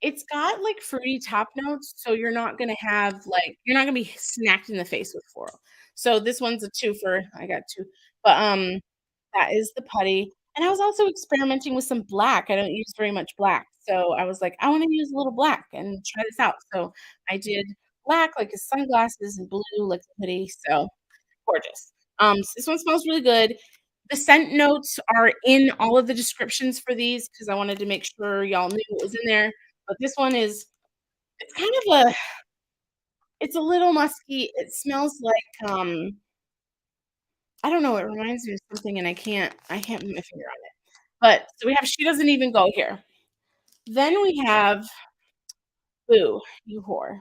it's got, like, fruity top notes, so you're not gonna be smacked in the face with floral. So this one's a twofer, I got 2, but, that is the putty, and I was also experimenting with some black, I don't use very much black, so I was like, "I wanna use a little black and try this out." So I did black, like his sunglasses, and blue, like the hoodie, so gorgeous. This one smells really good. The scent notes are in all of the descriptions for these because I wanted to make sure y'all knew what was in there, but this one is it's kind of a it's a little musky. It smells like, I don't know, it reminds me of something and I can't put my finger on it. But so we have She Doesn't Even Go here. Then we have Boo, You Whore.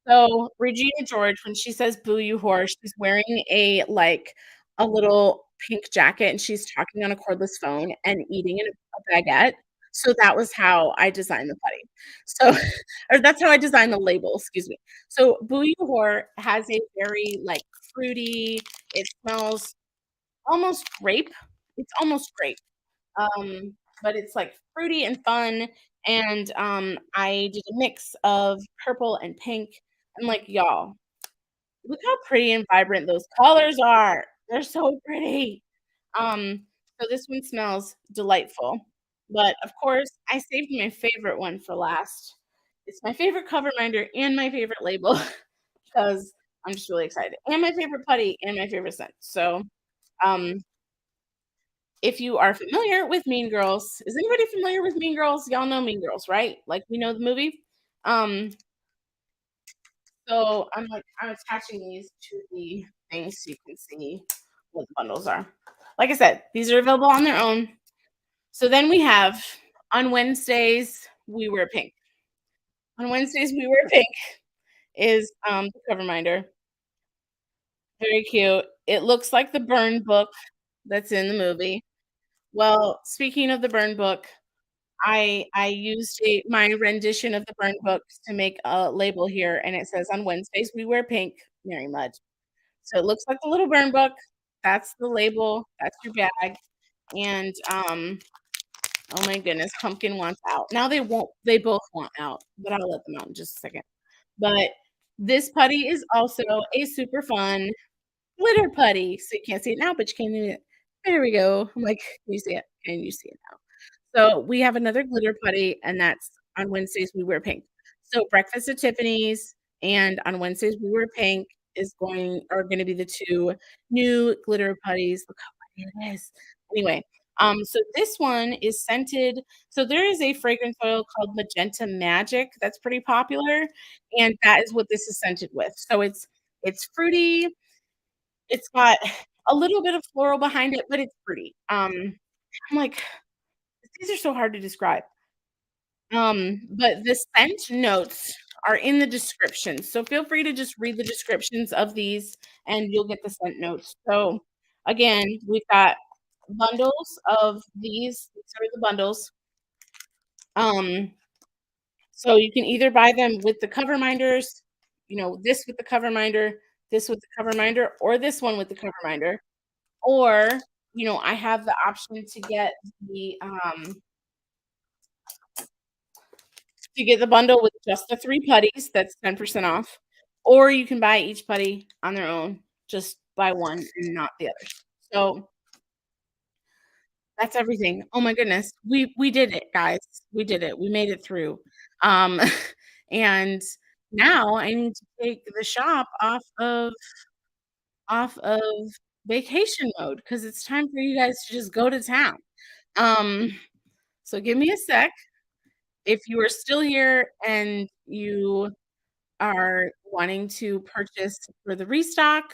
So, Regina George, when she says, "Boo, you whore," she's wearing a little pink jacket, and she's talking on a cordless phone and eating a baguette. So that was how I designed the putty. So or that's how I designed the label, excuse me. So, "Boo, you whore" has a very, like, fruity it smells almost grape. It's almost grape. Um, but it's, like, fruity and fun, and, I did a mix of purple and pink, and, like, y'all, Look how pretty and vibrant those colors are. They're so pretty. So this one smells delightful. But of course, I saved my favorite one for last. It's my favorite cover minder and my favorite label because I'm just really excited. And my favorite putty and my favorite scent. So, um, if you are familiar with Mean Girls, is anybody familiar with Mean Girls? Y'all know Mean Girls, right? Like we know the movie. Um, so I'm attaching these to the thing so you can see what the bundles are. Like I said, these are available on their own. So then we have on Wednesdays we wear pink. On Wednesdays we wear pink is the cover minder. Very cute. It looks like the burn book that's in the movie. Well, speaking of the burn book, I used my rendition of the burn book to make a label here, and it says, "On Wednesdays, we wear pink, MerryMud." So it looks like the little burn book. That's the label. That's your bag. And, oh my goodness, Pumpkin wants out. Now they both want out, but I'll let them out in just a second. But this putty is also a super fun glitter putty. So you can't see it now, but you can see it. There we go. I'm like, "Can you see it? Can you see it now?" So, we have another glitter putty, and that's on Wednesdays, we wear pink. So, breakfast at Tiffany's and on Wednesdays, we wear pink are gonna be the 2 new glitter putties. Look how pretty it is. Anyway, so this one is scented so there is a fragrance oil called Magenta Magic that's pretty popular, and that is what this is scented with. So, it's fruity, it's got a little bit of floral behind it, but it's pretty. I'm like these are so hard to describe. But the scent notes are in the description, so feel free to just read the descriptions of these, and you'll get the scent notes. So, again, we've got bundles of these are the bundles. Um, so you can either buy them with the cover minders, this with the cover minder, this with the cover minder, or this one with the cover minder, or, I have the option to get the bundle with just the 3 putties, that's 10% off, or you can buy each putty on their own, just buy one and not the others. So, that's everything. Oh my goodness, we did it, guys. We did it. We made it through. Um, and now I need to take the shop off of vacation mode because it's time for you guys to just go to town. Um, so give me a sec. If you are still here and you are wanting to purchase for the restock,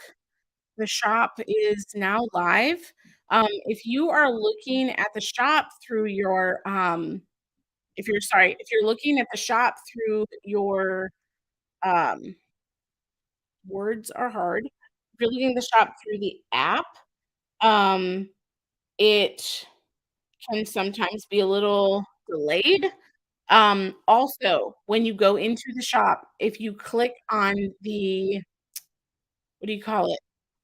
the shop is now live. If you are looking at the shop through your, if you're looking at the shop through your, um, words are hard. If you're looking at the shop through the app, um, it can sometimes be a little delayed. Also, when you go into the shop, if you click on the what do you call it?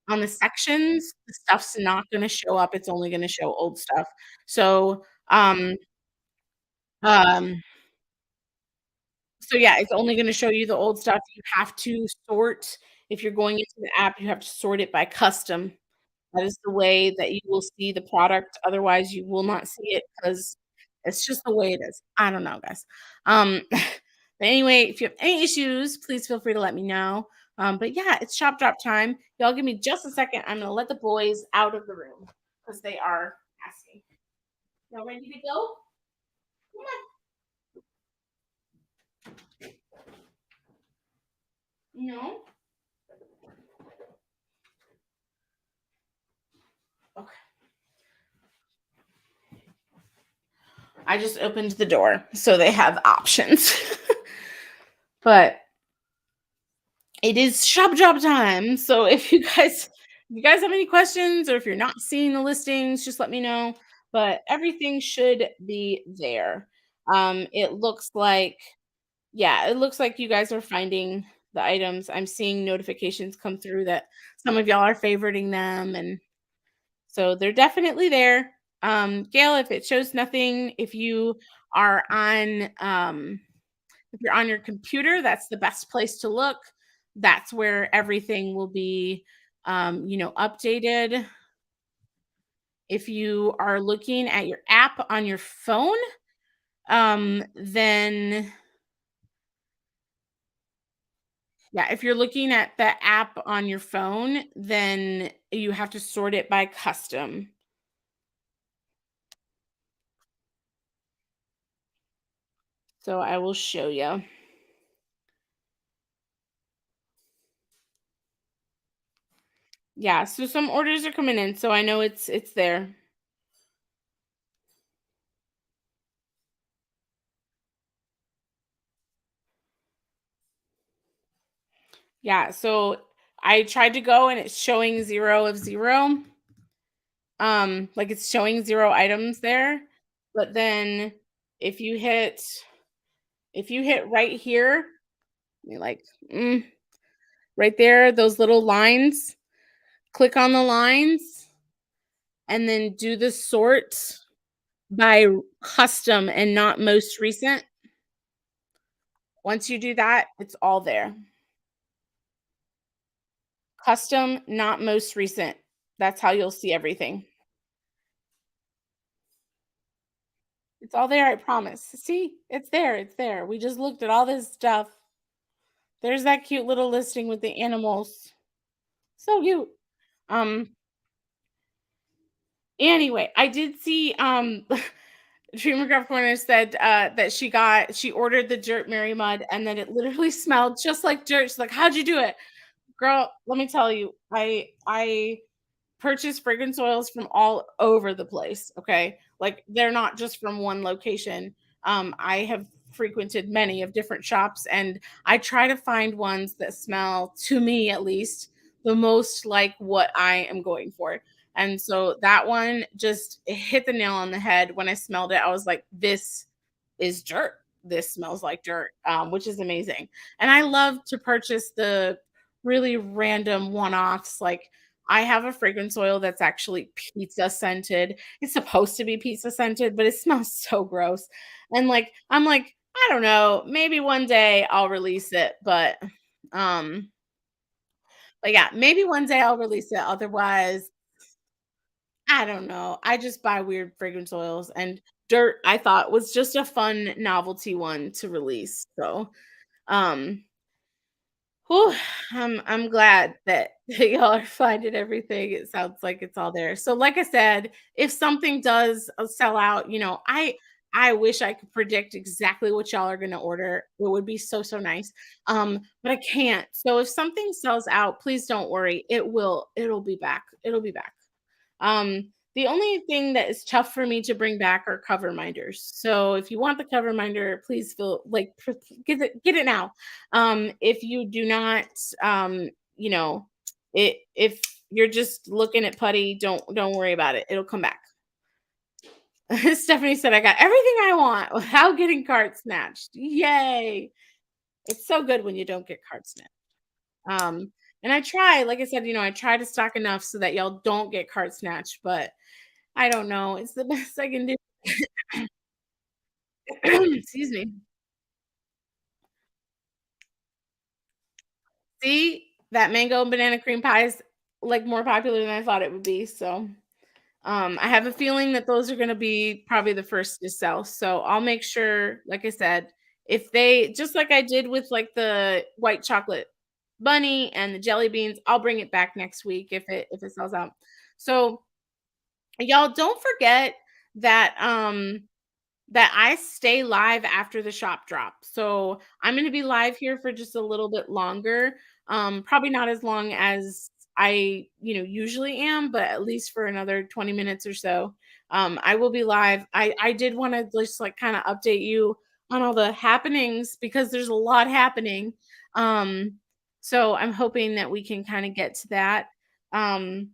On the sections, the stuff's not gonna show up, it's only gonna show old stuff. So, um, yeah, it's only gonna show you the old stuff. You have to sort if you're going into the app, you have to sort it by custom. That is the way that you will see the product, otherwise you will not see it because it's just the way it is. I don't know, guys. But anyway, if you have any issues, please feel free to let me know. But yeah, it's shop drop time. Y'all give me just a second. I'm gonna let the boys out of the room because they are asking. Y'all ready to go? Come on. No? Okay. I just opened the door so they have options. But it is shop job time. So if you guys have any questions or if you're not seeing the listings, just let me know. But everything should be there. It looks like yeah, it looks like you guys are finding the items. I'm seeing notifications come through that some of y'all are favoriting them and so they're definitely there. Gail, if it shows nothing, are on if you're on your computer, that's the best place to look. That's where everything will be, updated. If you are looking at your app on your phone, then yeah, if you're looking at the app on your phone, then you have to sort it by custom. So I will show you. Yeah, so some orders are coming in, so I know it's there. Yeah, so I tried to go and it's showing 0 of 0. Like it's showing 0 items there. But then if you hit if you hit right here, you like mm, right there, those little lines, click on the lines and then do the sort by custom and not most recent. Once you do that, it's all there. Custom, not most recent. That's how you'll see everything. It's all there, I promise. See? It's there, it's there. We just looked at all this stuff. There's that cute little listing with the animals. So cute. Um, anyway, I did see, Dreamer Craft Corner said, that she ordered the dirt Mary Mud and then it literally smelled just like dirt. She's like, "How'd you do it?" Girl, let me tell you, I purchase fragrance oils from all over the place, okay? Like, they're not just from one location. I have frequented many of different shops, and I try to find ones that smell, to me at least, the most like what I am going for. And so that one just it hit the nail on the head. When I smelled it, I was like, "This is dirt. This smells like dirt," which is amazing. And I love to purchase the really random one-offs. Like I have a fragrance oil that's actually pizza scented. It's supposed to be pizza scented, but it smells so gross. And like I'm like, I don't know, maybe one day I'll release it, um but yeah, maybe one day I'll release it. Otherwise, I don't know. I just buy weird fragrance oils and dirt I thought was just a fun novelty one to release. So, um whew, I'm glad that y'all are finding everything. It sounds like it's all there. So, like I said, if something does sell out, I wish I could predict exactly what y'all are going to order. It would be so so nice. But I can't. So if something sells out, please don't worry. It'll be back. It'll be back. The only thing that is tough for me to bring back are cover minders. So if you want the cover minder, please feel like get it now. If you do not, you know, if you're just looking at putty, don't worry about it. It'll come back. Stephanie said, "I got everything I want without getting cart snatched. Yay! It's so good when you don't get cart snatched." Um, and I try, like I said, I try to stock enough so that y'all don't get cart snatched, but I don't know. It's the best I can do. Excuse me. See, that mango and banana cream pie is like more popular than I thought it would be. So, I have a feeling that those are going to be probably the first to sell. So I'll make sure, like I said, if they just like I did with like the white chocolate bunny and the jelly beans, I'll bring it back next week if it sells out. So y'all don't forget that that I stay live after the shop drop. So I'm going to be live here for just a little bit longer. Probably not as long as I, usually am, but at least for another 20 minutes or so. I will be live. I did want to just like kind of update you on all the happenings because there's a lot happening. Um, so I'm hoping that we can kind of get to that. Um,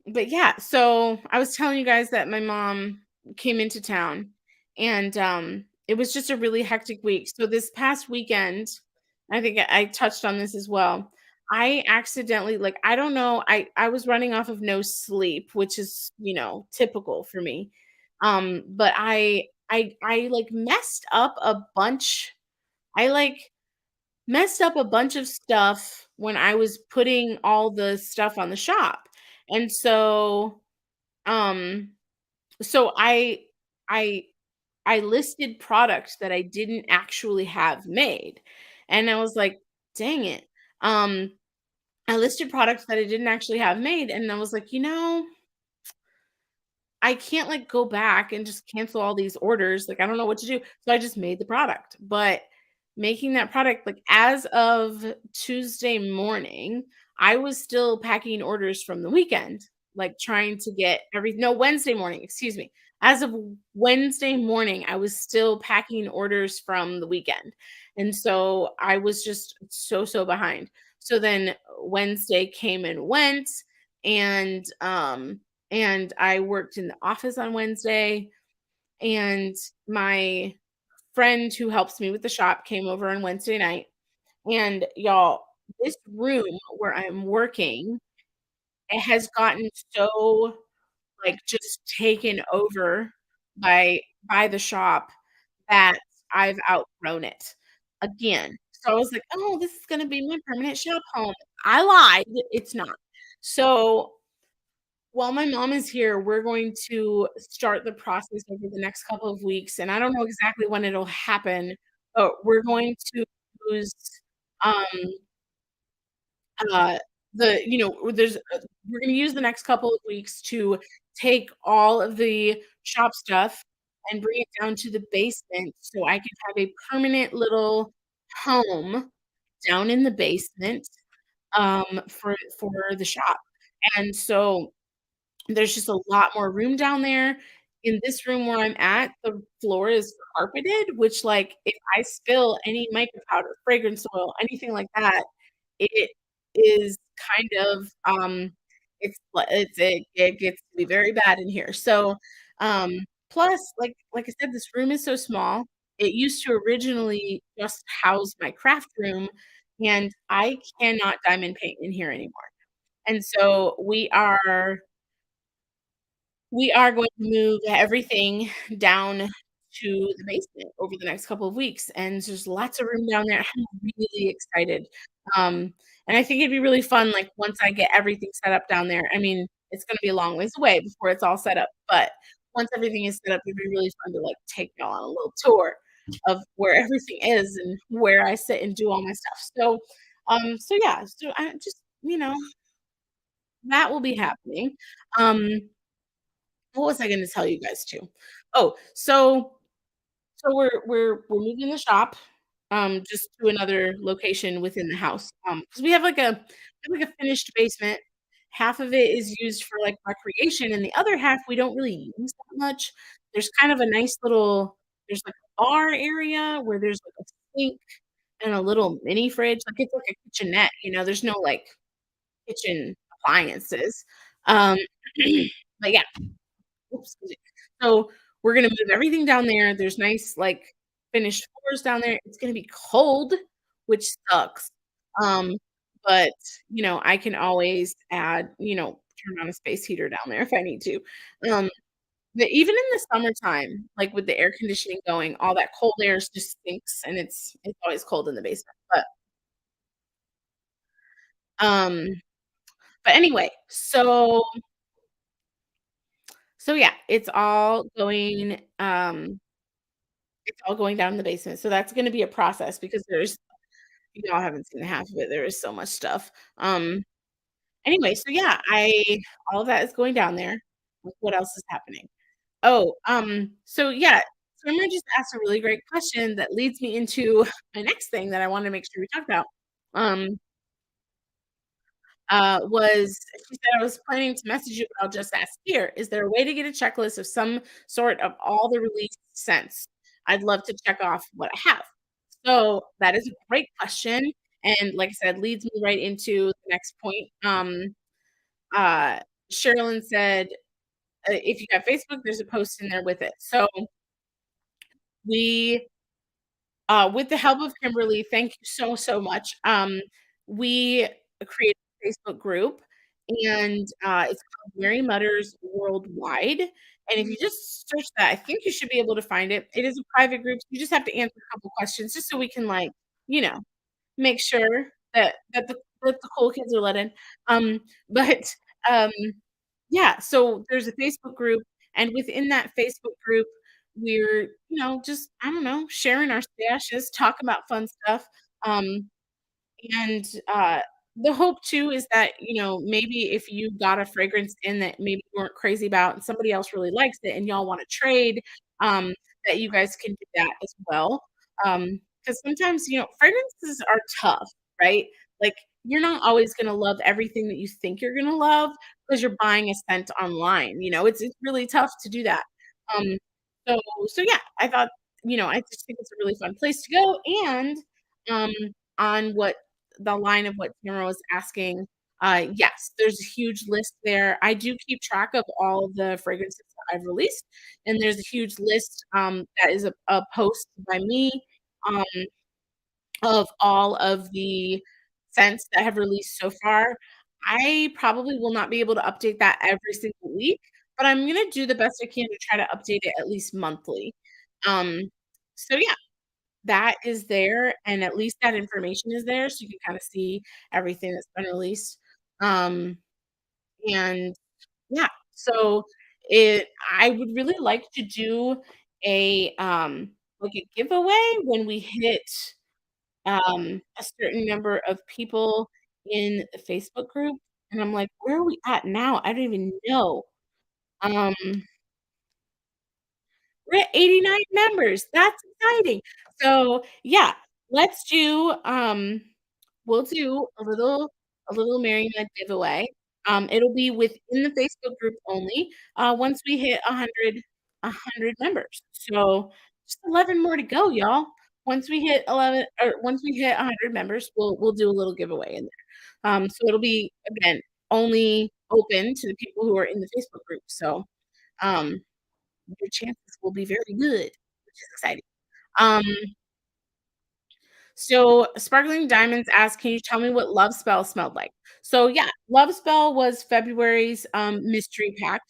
but yeah, so I was telling you guys that my mom came into town and it was just a really hectic week. So this past weekend, I think I touched on this as well. I accidentally like I don't know, I was running off of no sleep, which is, typical for me. But I like messed up a bunch. I like messed up a bunch of stuff when I was putting all the stuff on the shop. And um, so I I listed products that I didn't actually have made. And I was like, dang it. Um, I listed products that I didn't actually have made. And I was like, I can't like go back and just cancel all these orders. Like, I don't know what to do. So I just made the product. But making that product, like, as of Tuesday morning, I was still packing orders from the weekend, like trying to get no, Wednesday morning, excuse me. As of Wednesday morning, I was still packing orders from the weekend. And so I was just so behind. So then Wednesday came and went, and I worked in the office on Wednesday, and my friend who helps me with the shop came over on Wednesday night. And y'all, this room where I'm working, it has gotten so like just taken over by the shop that I've outgrown it again. So I was like, "Oh, this is gonna be my permanent shop home." I lied. It's not. So while my mom is here, we're going to start the process over the next couple of weeks, and I don't know exactly when it'll happen, but we're going to use, um, uh, we're gonna use the next couple of weeks to take all of the shop stuff and bring it down to the basement so I can have a permanent little home down in the basement, for the shop. And so there's just a lot more room down there. In this room where I'm at, the floor is carpeted, which, like, if I spill any mica powder, fragrance oil, anything like that, it is kind of, it gets to be very bad in here. So, plus, like I said, this room is so small. It used to originally just house my craft room, and I cannot diamond paint in here anymore. And so we are going to move everything down to the basement over the next couple of weeks, and there's lots of room down there. I'm really excited. Um, and I think it'd be really fun, like, once I get everything set up down there. I mean, it's gonna be a long ways away before it's all set up, but once everything is set up, it'd be really fun to, like, take y'all on a little tour of where everything is and where I sit and do all my stuff. So yeah, so I just, that will be happening. Um what was I gonna tell you guys too? Oh, so we're moving the shop, just to another location within the house, because we have like a finished basement. Half of it is used for, like, recreation, and the other half we don't really use that much. There's kind of a nice little there's, like, a bar area where there's, like, a sink and a little mini fridge, like, it's like a kitchenette, there's no, like, kitchen appliances, um, but yeah. Oops, excuse me. So, we're gonna move everything down there. There's nice, like, finished floors down there. It's gonna be cold, which sucks. Um, but, I can always turn on a space heater down there if I need to. Um, but even in the summertime, like, with the air conditioning going, all that cold air just stinks, and it's always cold in the basement. Um, but anyway, so yeah, it's all going down in the basement, so that's gonna be a process because y'all haven't seen the half of it, there is so much stuff. Anyway, so yeah, I all of that is going down there. What else is happening? Oh, so yeah, Summer just asked a really great question that leads me into my next thing that I wanna make sure we talk about. Um, was she said, "I was planning to message you, but I'll just ask here. Is there a way to get a checklist of some sort of all the released scents? I'd love to check off what I have." So, that is a great question, and like I said, leads me right into the next point. Uh, Sherilyn said, "If you have Facebook, there's a post in there with it." So, we with the help of Kimberly, thank you so much. We created a Facebook group, and it's called Mary Mudders Worldwide. And if you just search that, I think you should be able to find it. It is a private group. So you just have to answer a couple questions just so we can, like, you know, make sure that the cool kids are let in. But, um, yeah, so there's a Facebook group, and within that Facebook group, we're, just, I don't know, sharing our stashes, talking about fun stuff, um and, the hope too is that, maybe if you got a fragrance in that maybe you weren't crazy about and somebody else really likes it and y'all wanna trade, that you guys can do that as well. Because sometimes, fragrances are tough, right? Like, you're not always gonna love everything that you think you're gonna love because 'cause you're buying a scent online, it's really tough to do that. Um, so yeah, I thought, I just think it's a really fun place to go, and, um on what the line of what Tamara was asking, yes, there's a huge list there. I do keep track of all of the fragrances that I've released, and there's a huge list, that is a post by me, um, of all of the scents that have released so far. I probably will not be able to update that every single week, but I'm gonna do the best I can to try to update it at least monthly. Um, so yeah, that is there, and at least that information is there, so you can kinda see everything that's been released. Um, and yeah, so I would really like to do like a giveaway when we hit, a certain number of people in the Facebook group, and I'm like, "Where are we at now? I don't even know." Um We're at 89 members, that's exciting. So, yeah, let's do, we'll do a little MerryMud giveaway. It'll be within the Facebook group only, once we hit 100 members. So, just 11 more to go, y'all. Once we hit 100 members, we'll do a little giveaway in there. So it'll be, again, only open to the people who are in the Facebook group. So, um your chances will be very good, which is exciting. Um, so Sparkling Diamonds asks, "Can you tell me what Love Spell smelled like?" So yeah, Love Spell was February's mystery pack.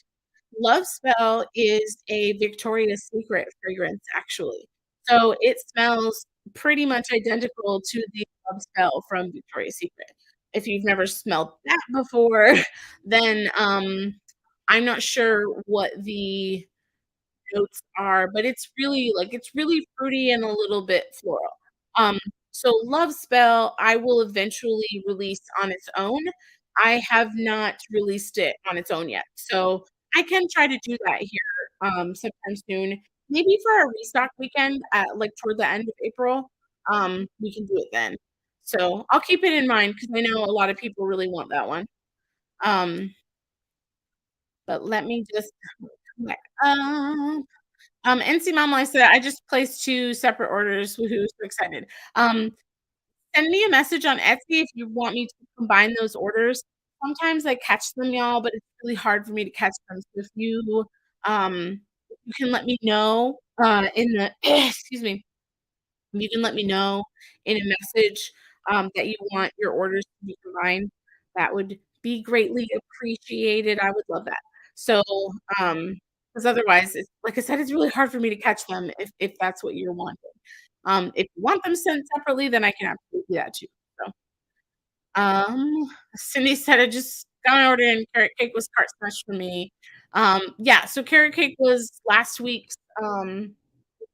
Love Spell is a Victoria's Secret fragrance, actually. So it smells pretty much identical to the Love Spell from Victoria's Secret. If you've never smelled that before, then I'm not sure what the notes are, but it's really fruity and a little bit floral. Um, so Love Spell, I will eventually release on its own. I have not released it on its own yet. So I can try to do that here sometime soon. Maybe for a restock weekend at like toward the end of April. We can do it then. So I'll keep it in mind because I know a lot of people really want that one. Um, but let me just NC Mama, I said I just placed 2 separate orders. Woohoo, so excited. Um, Send me a message on Etsy if you want me to combine those orders. Sometimes I catch them, y'all, but it's really hard for me to catch them. So if you can let me know, in the excuse me, you can let me know in a message, that you want your orders to be combined. That would be greatly appreciated. I would love that. So, um, because otherwise, it's like I said, it's really hard for me to catch them if that's what you're wanting. If you want them sent separately, then I can absolutely do that too. So, Cindy said, "I just got an order and carrot cake was cart smash for me." Yeah, so carrot cake was last week's,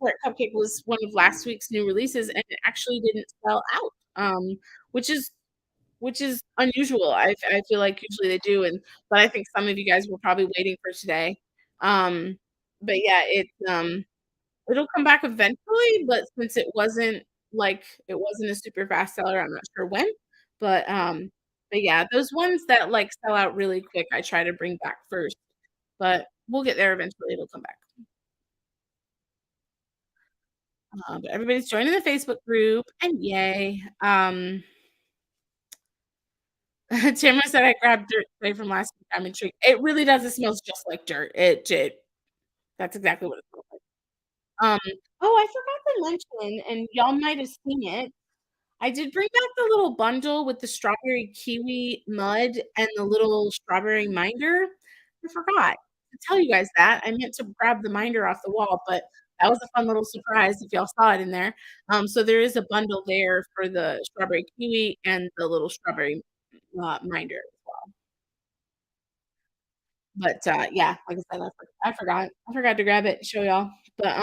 Carrot Cupcake was one of last week's new releases, and it actually didn't sell out, which is which is unusual. I feel like usually they do, but I think some of you guys were probably waiting for today. Um, but yeah, it'll come back eventually, but since it wasn't a super fast seller, I'm not sure when. But, um but yeah, those ones that, like, sell out really quick, I try to bring back first, but we'll get there eventually, it'll come back. But everybody's joining the Facebook group, and yay. Tamara said I grabbed dirt today from last week. I'm intrigued. It really does. It smells just like dirt. That's exactly what it smells like. Um, oh, I forgot to mention, and y'all might have seen it. I did bring back the little bundle with the strawberry kiwi mud and the little strawberry minder. I forgot to tell you guys that. I meant to grab the minder off the wall, but that was a fun little surprise if y'all saw it in there. So there is a bundle there for the strawberry kiwi and the little strawberry, minder. But, yeah, like I said, I forgot to grab it and show y'all. But,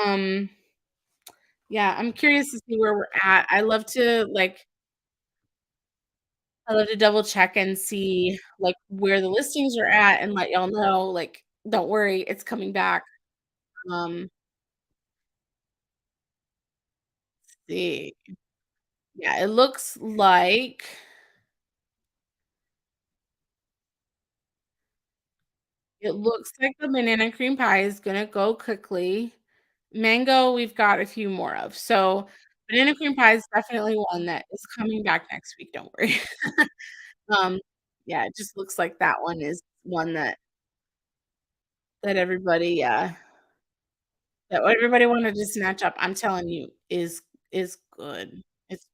yeah, I'm curious to see where we're at. I love to double check and see, like, where the listings are at and let y'all know, like, "Don't worry, it's coming back." Um, see. Yeah, it looks like the banana cream pie is gonna go quickly. Mango, we've got a few more of. So, banana cream pie is definitely one that is coming back next week, don't worry. Um, yeah, it just looks like that one is one that everybody, wanted to snatch up. I'm telling you, is good. It's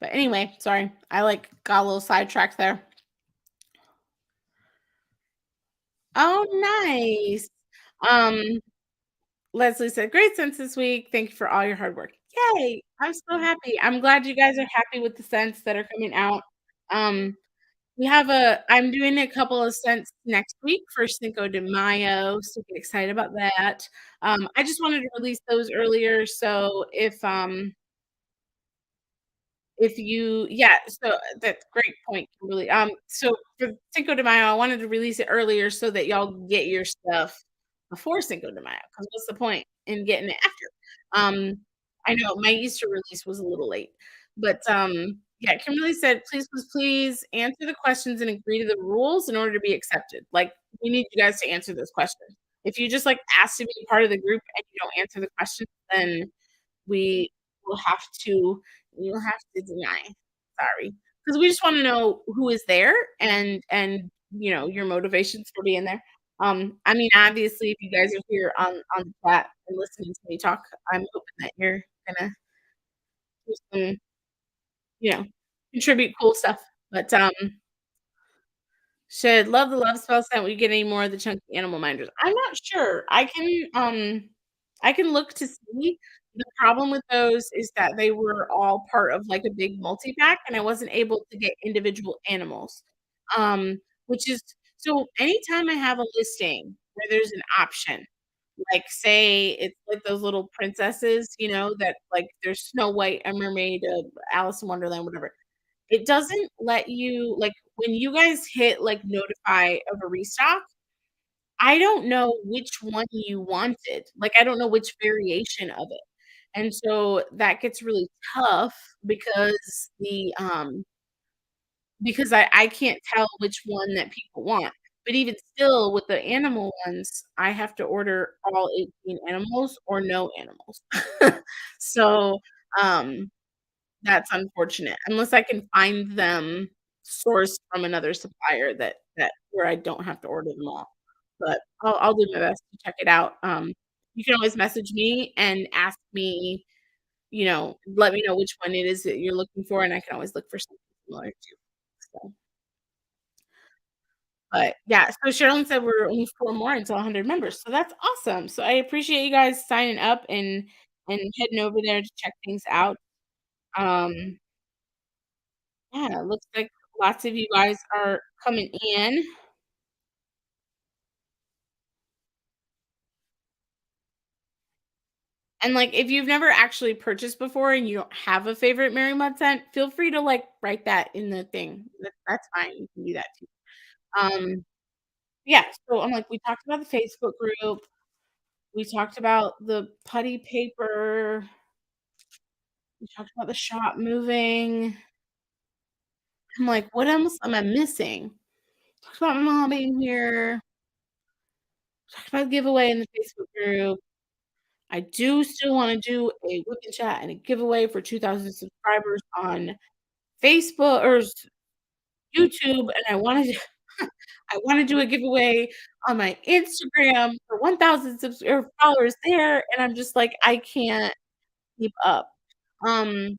but anyway, sorry, I, got a little sidetracked there. Oh, nice. Um, Leslie said, "Great sense this week. Thank you for all your hard work." Yay! I'm so happy. I'm glad you guys are happy with the scents that are coming out. Um, I'm doing a couple of scents next week for Cinco de Mayo, so get excited about that. I just wanted to release those earlier, so if you yeah, so that's a great point, Kimberly. So for Cinco de Mayo, I wanted to release it earlier so that y'all get your stuff before Cinco de Mayo. Because what's the point in getting it after? I know my Easter release was a little late, but, yeah, Kimberly said, "Please, please, please answer the questions and agree to the rules in order to be accepted." Like, we need you guys to answer those questions. If you just, ask to be part of the group and you don't answer the questions, then we will have to you'll have to deny. Sorry, because we just wanna know who is there and your motivations for being there. I mean, obviously, if you guys are here on the chat and listening to me talk, I'm hoping that you're gonna do some, you know, contribute cool stuff. But, should love the love spell scent. Will you get any more of the chunky animal minders? I'm not sure. I can look to see. The problem with those is that they were all part of, like, a big multi-pack, and I wasn't able to get individual animals. Um, which is so anytime I have a listing where there's an option, like, say it's like those little princesses, that, like, there's Snow White, a mermaid, Alice in Wonderland, whatever. It doesn't let you when you guys hit, notify of a restock, I don't know which one you wanted. Like, I don't know which variation of it. And so that gets really tough because because I can't tell which one that people want. But even still, with the animal ones, I have to order all 18 animals or no animals. So, um that's unfortunate, unless I can find them sourced from another supplier that where I don't have to order them all, but I'll do my best to check it out. You can always message me and ask me, let me know which one it is that you're looking for, and I can always look for something similar too, so, but yeah, so Sherilyn said we're only 4 more until 100 members, so that's awesome, so I appreciate you guys signing up and heading over there to check things out. um Yeah, it looks like lots of you guys are coming in. And, if you've never actually purchased before and you don't have a favorite MerryMud scent, feel free to, write that in the thing. That's fine, you can do that too. Um, yeah, so I'm we talked about the Facebook group, we talked about the putty paper, we talked about the shop moving. I'm what else am I missing? Talked about my mom being here, talked about giveaway in the Facebook group. I do still wanna do a whip and chat and a giveaway for 2,000 subscribers on Facebook or YouTube, and I wanted to I wanna do a giveaway on my Instagram for 1,000 or followers there, and I'm just like, I can't keep up. Um,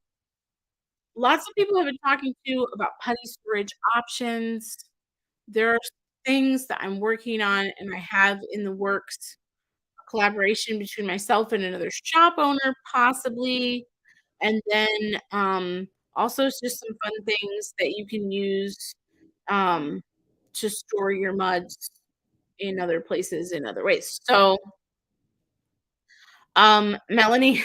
Lots of people have been talking to about putty storage options. There are things that I'm working on and I have in the works, a collaboration between myself and another shop owner possibly, and then, also it's just some fun things that you can use, um, to store your muds in other places in other ways. So, Melanie,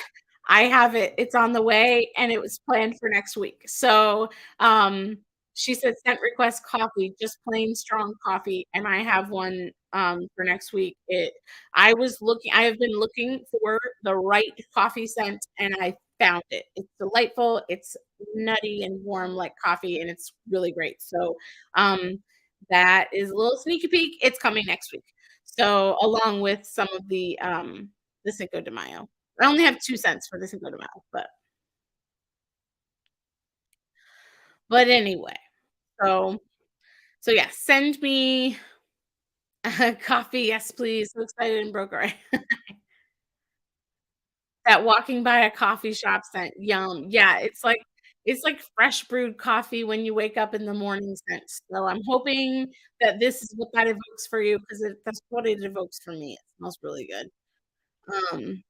I have it. It's on the way and it was planned for next week. So, um, she said sent request coffee, just plain strong coffee, and I have one for next week. I have been looking for the right coffee scent and I found it. It's delightful. It's nutty and warm like coffee and it's really great. So, um that is a little sneaky peek. It's coming next week. So, along with some of the Cinco de Mayo. I only have 2 cents for the Cinco de Mayo, but anyway, so yeah, send me a coffee, yes, please. So excited and broke right. That walking by a coffee shop scent, yum. Yeah, it's like fresh brewed coffee when you wake up in the morning scent. So I'm hoping that this is what that evokes for you because that's what it evokes for me. It smells really good. Um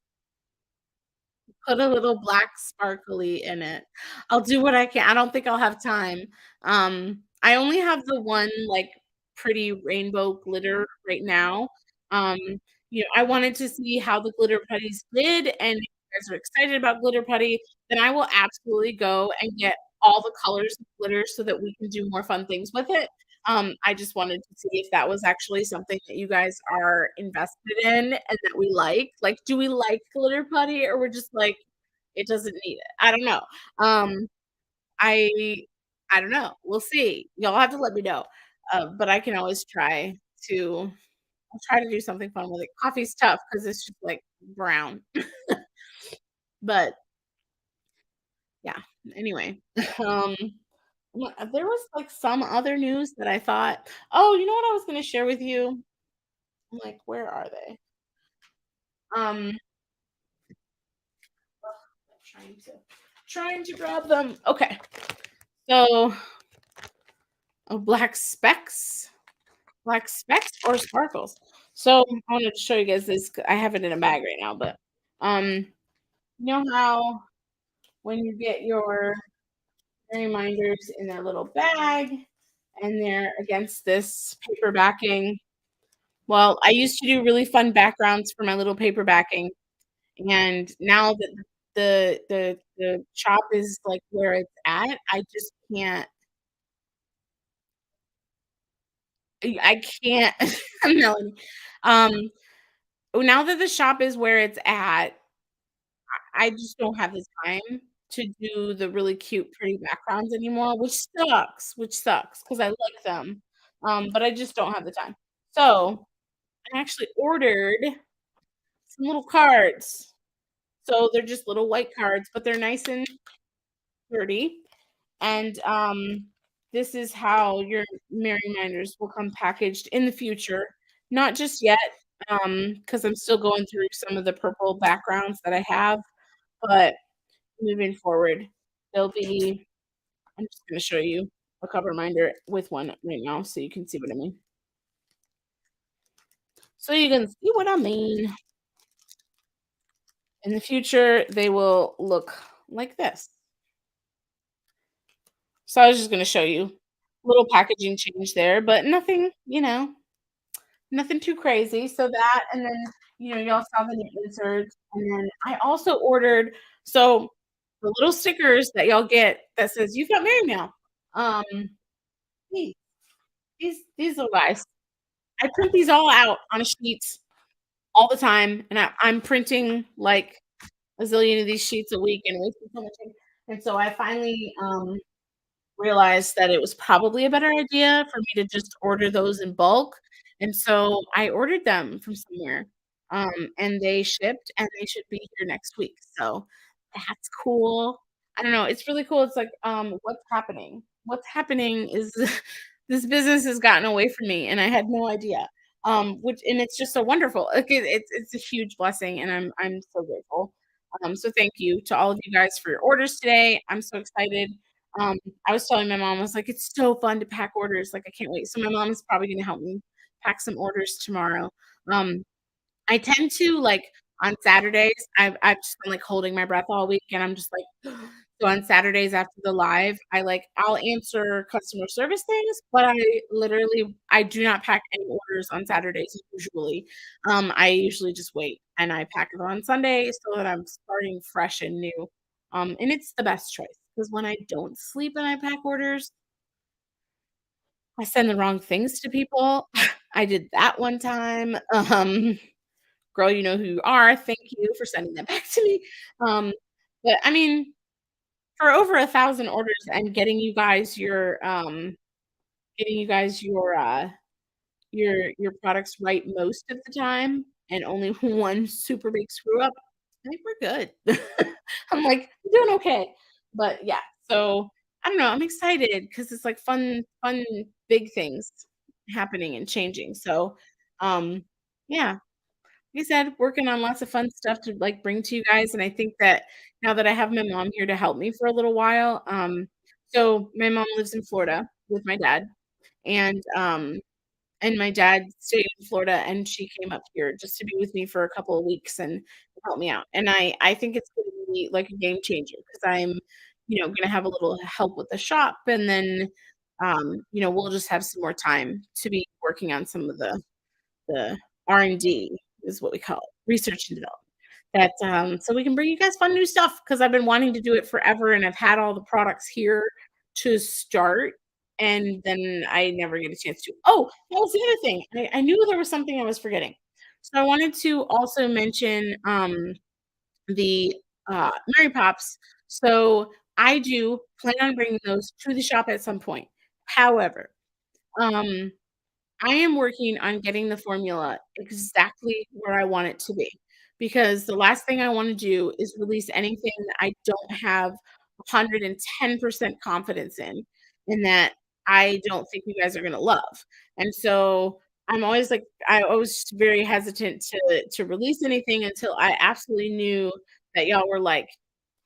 Put a little black sparkly in it. I'll do what I can. I don't think I'll have time. I only have the one, like, pretty rainbow glitter right now. Um, I wanted to see how the glitter putties did, and if you guys are excited about glitter putty, then I will absolutely go and get all the colors of glitter so that we can do more fun things with it. I just wanted to see if that was actually something that you guys are invested in and that we like. Like, do we like glitter putty or we're just like, it doesn't need it? I don't know. Um, I I don't know. We'll see. Y'all have to let me know. But I can always to I'll try to do something fun with it. Coffee's tough because it's just like brown. But yeah, anyway. Um there was like some other news that I thought, oh, you know what I was gonna share with you? I'm like, where are they? Um, I'm trying to grab them. Okay, so oh, black specks or sparkles. So I wanted to show you guys this. I have it in a bag right now, but um, you know how when you get your reminders in their little bag and they're against this paper backing. Well, I used to do really fun backgrounds for my little paper backing, and now that the shop is, like, where it's at, I just can't I can't Melanie. Um, now that the shop is where it's at, I just don't have the time to do the really cute, pretty backgrounds anymore, which sucks because I like them, but I just don't have the time. So, I actually ordered some little cards. So, they're just little white cards, but they're nice and sturdy. And this is how your Merry Minders will come packaged in the future. Not just yet, because I'm still going through some of the purple backgrounds that I have, but moving forward, they'll be. I'm just going to show you a cover reminder with one right now, so you can see what I mean. So you can see what I mean. In the future, they will look like this. So I was just going to show you little packaging change there, but nothing, nothing too crazy. So that, and then, y'all saw the new inserts. And then I also ordered, so the little stickers that y'all get that says, you've got Mary Mail. Um, these, these little guys. I print these all out on sheets all the time. And I'm printing like a zillion of these sheets a week and wasting so much ink. And so I finally, realized that it was probably a better idea for me to just order those in bulk, and so I ordered them from somewhere, and they shipped, and they should be here next week, so that's cool. I don't know, it's really cool. It's like, what's happening? What's happening is this business has gotten away from me, and I had no idea. Which and it's just so wonderful. Like, it's a huge blessing, and I'm so grateful. So thank you to all of you guys for your orders today. I'm so excited. Um, I was telling my mom, I was like, "It's so fun to pack orders, like, I can't wait." So my mom is probably gonna help me pack some orders tomorrow. Um, I tend to, like, on Saturdays, I've just been, like, holding my breath all week, and I'm just like so on Saturdays after the live, I'll answer customer service things, but I do not pack any orders on Saturdays usually. I usually just wait, and I pack it on Sunday so that I'm starting fresh and new. And it's the best choice because when I don't sleep and I pack orders, I send the wrong things to people. I did that one time. Girl, you know who you are. Thank you for sending that back to me. Um, but I mean, for over 1,000 orders and getting you guys your products right most of the time and only one super big screw up, I think we're good. I'm like, "I'm doing okay." But yeah, so I don't know, I'm excited because it's like fun, big things happening and changing. So, um, yeah, like I said, working on lots of fun stuff to, like, bring to you guys, and I think that now that I have my mom here to help me for a little while, so my mom lives in Florida with my dad, and, um, and my dad stayed in Florida, and she came up here just to be with me for a couple of weeks and help me out, and I think it's gonna be, like, a game changer because gonna have a little help with the shop, and then, we'll just have some more time to be working on some of the R&D is what we call it, research and development. So we can bring you guys fun new stuff because I've been wanting to do it forever and I've had all the products here to start and then I never get a chance to. Oh, that was the other thing. I knew there was something I was forgetting. So I wanted to also mention the Mary Pops. So I do plan on bringing those to the shop at some point. However, um, I am working on getting the formula exactly where I want it to be, because the last thing I wanna do is release anything that I don't have 110% confidence in, and that I don't think you guys are gonna love. And so, I always very hesitant to release anything until I absolutely knew that y'all were like,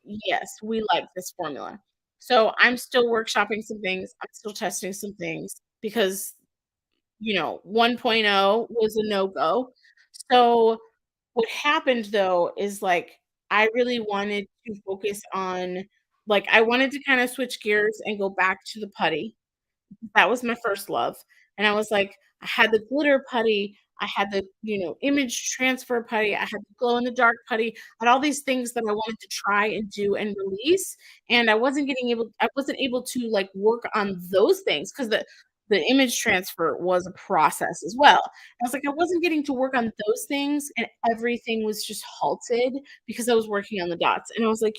"Yes, we like this formula." So, I'm still workshopping some things, I'm still testing some things because 1.0 was a no-go. So, what happened though is, like, I really wanted to focus on I wanted to kinda switch gears and go back to the putty. That was my first love, and I was like, I had the glitter putty, I had the, image transfer putty, I had the glow in the dark putty, I had all these things that I wanted to try and do and release, and I wasn't able to, like, work on those things because the image transfer was a process as well. I was like, I wasn't getting to work on those things, and everything was just halted because I was working on the dots, and I was like,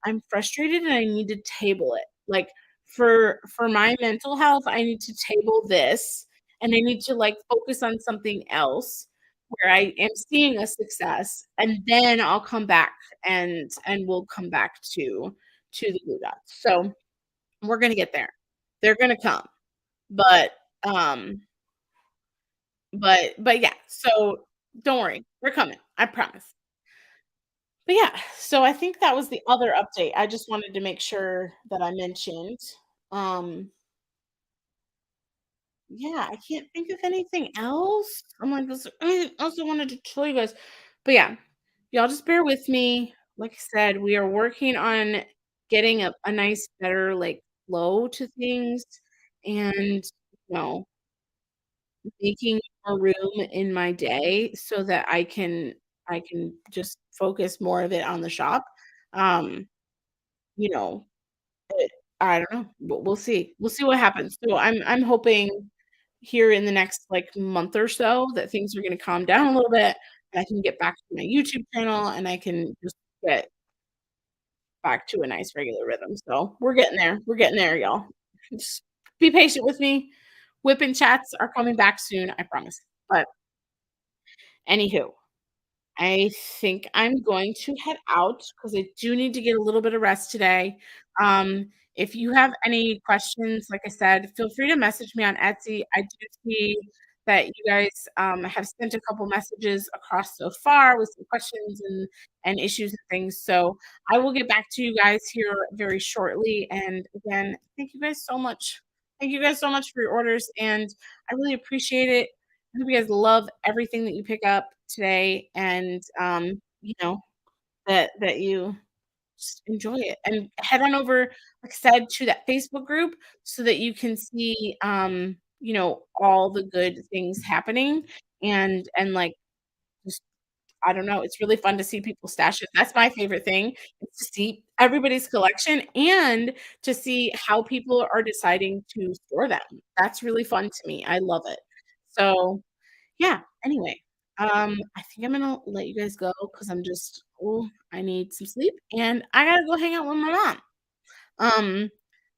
I'm frustrated and I need to table it. Like, for my mental health, I need to table this, and I need to, like, focus on something else where I am seeing a success, and then I'll come back and we'll come back to the blue dots. So, we're gonna get there. They're gonna come, but, um, but yeah, so don't worry, they're coming, I promise. But yeah, so I think that was the other update I just wanted to make sure that I mentioned. Um Yeah, I can't think of anything else. I'm like, "Was there anything else I wanted to tell you guys?" But yeah, y'all just bear with me. Like I said, we are working on getting a nice, better, like, flow to things and, know, making more room in my day so that I can just focus more of it on the shop. Um, you know, I don't know. We'll see. We'll see what happens. So I'm hoping here in the next, like, month or so that things are gonna calm down a little bit, and I can get back to my YouTube channel, and I can just get back to a nice regular rhythm. So we're getting there, y'all. Just be patient with me. Whipping chats are coming back soon, I promise. But anywho, I think I'm going to head out because I do need to get a little bit of rest today. Um, If you have any questions, like I said, feel free to message me on Etsy. I do see that you guys, have sent a couple messages across so far with some questions and issues and things, so I will get back to you guys here very shortly, and again, thank you guys so much. Thank you guys so much for your orders, and I really appreciate it. I hope you guys love everything that you pick up today and, that you just enjoy it and head on over, like I said, to that Facebook group so that you can see, all the good things happening and like just I don't know, it's really fun to see people's stashes. That's my favorite thing is to see everybody's collection and to see how people are deciding to store them. That's really fun to me. I love it. So yeah, anyway, I think I'm gonna let you guys go because I need some sleep and I gotta go hang out with my mom. Um,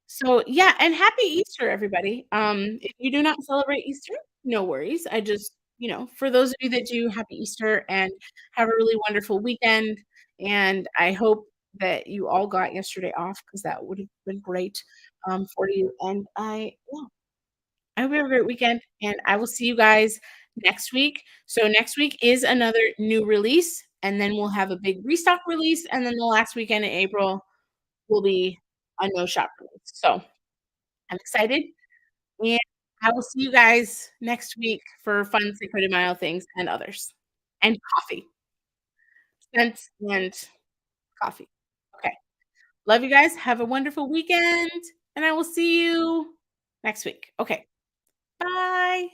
so yeah, and happy Easter, everybody. If you do not celebrate Easter, no worries. For those of you that do, happy Easter and have a really wonderful weekend. And I hope that you all got yesterday off because that would have been great for you. And I hope you have a great weekend, and I will see you guys next week. So next week is another new release, and then we'll have a big restock release, and then the last weekend in April will be a no shop release. So I'm excited, and I will see you guys next week for fun Secret Mile things and others, and coffee, scents, and coffee. Okay, love you guys. Have a wonderful weekend, and I will see you next week. Okay, bye.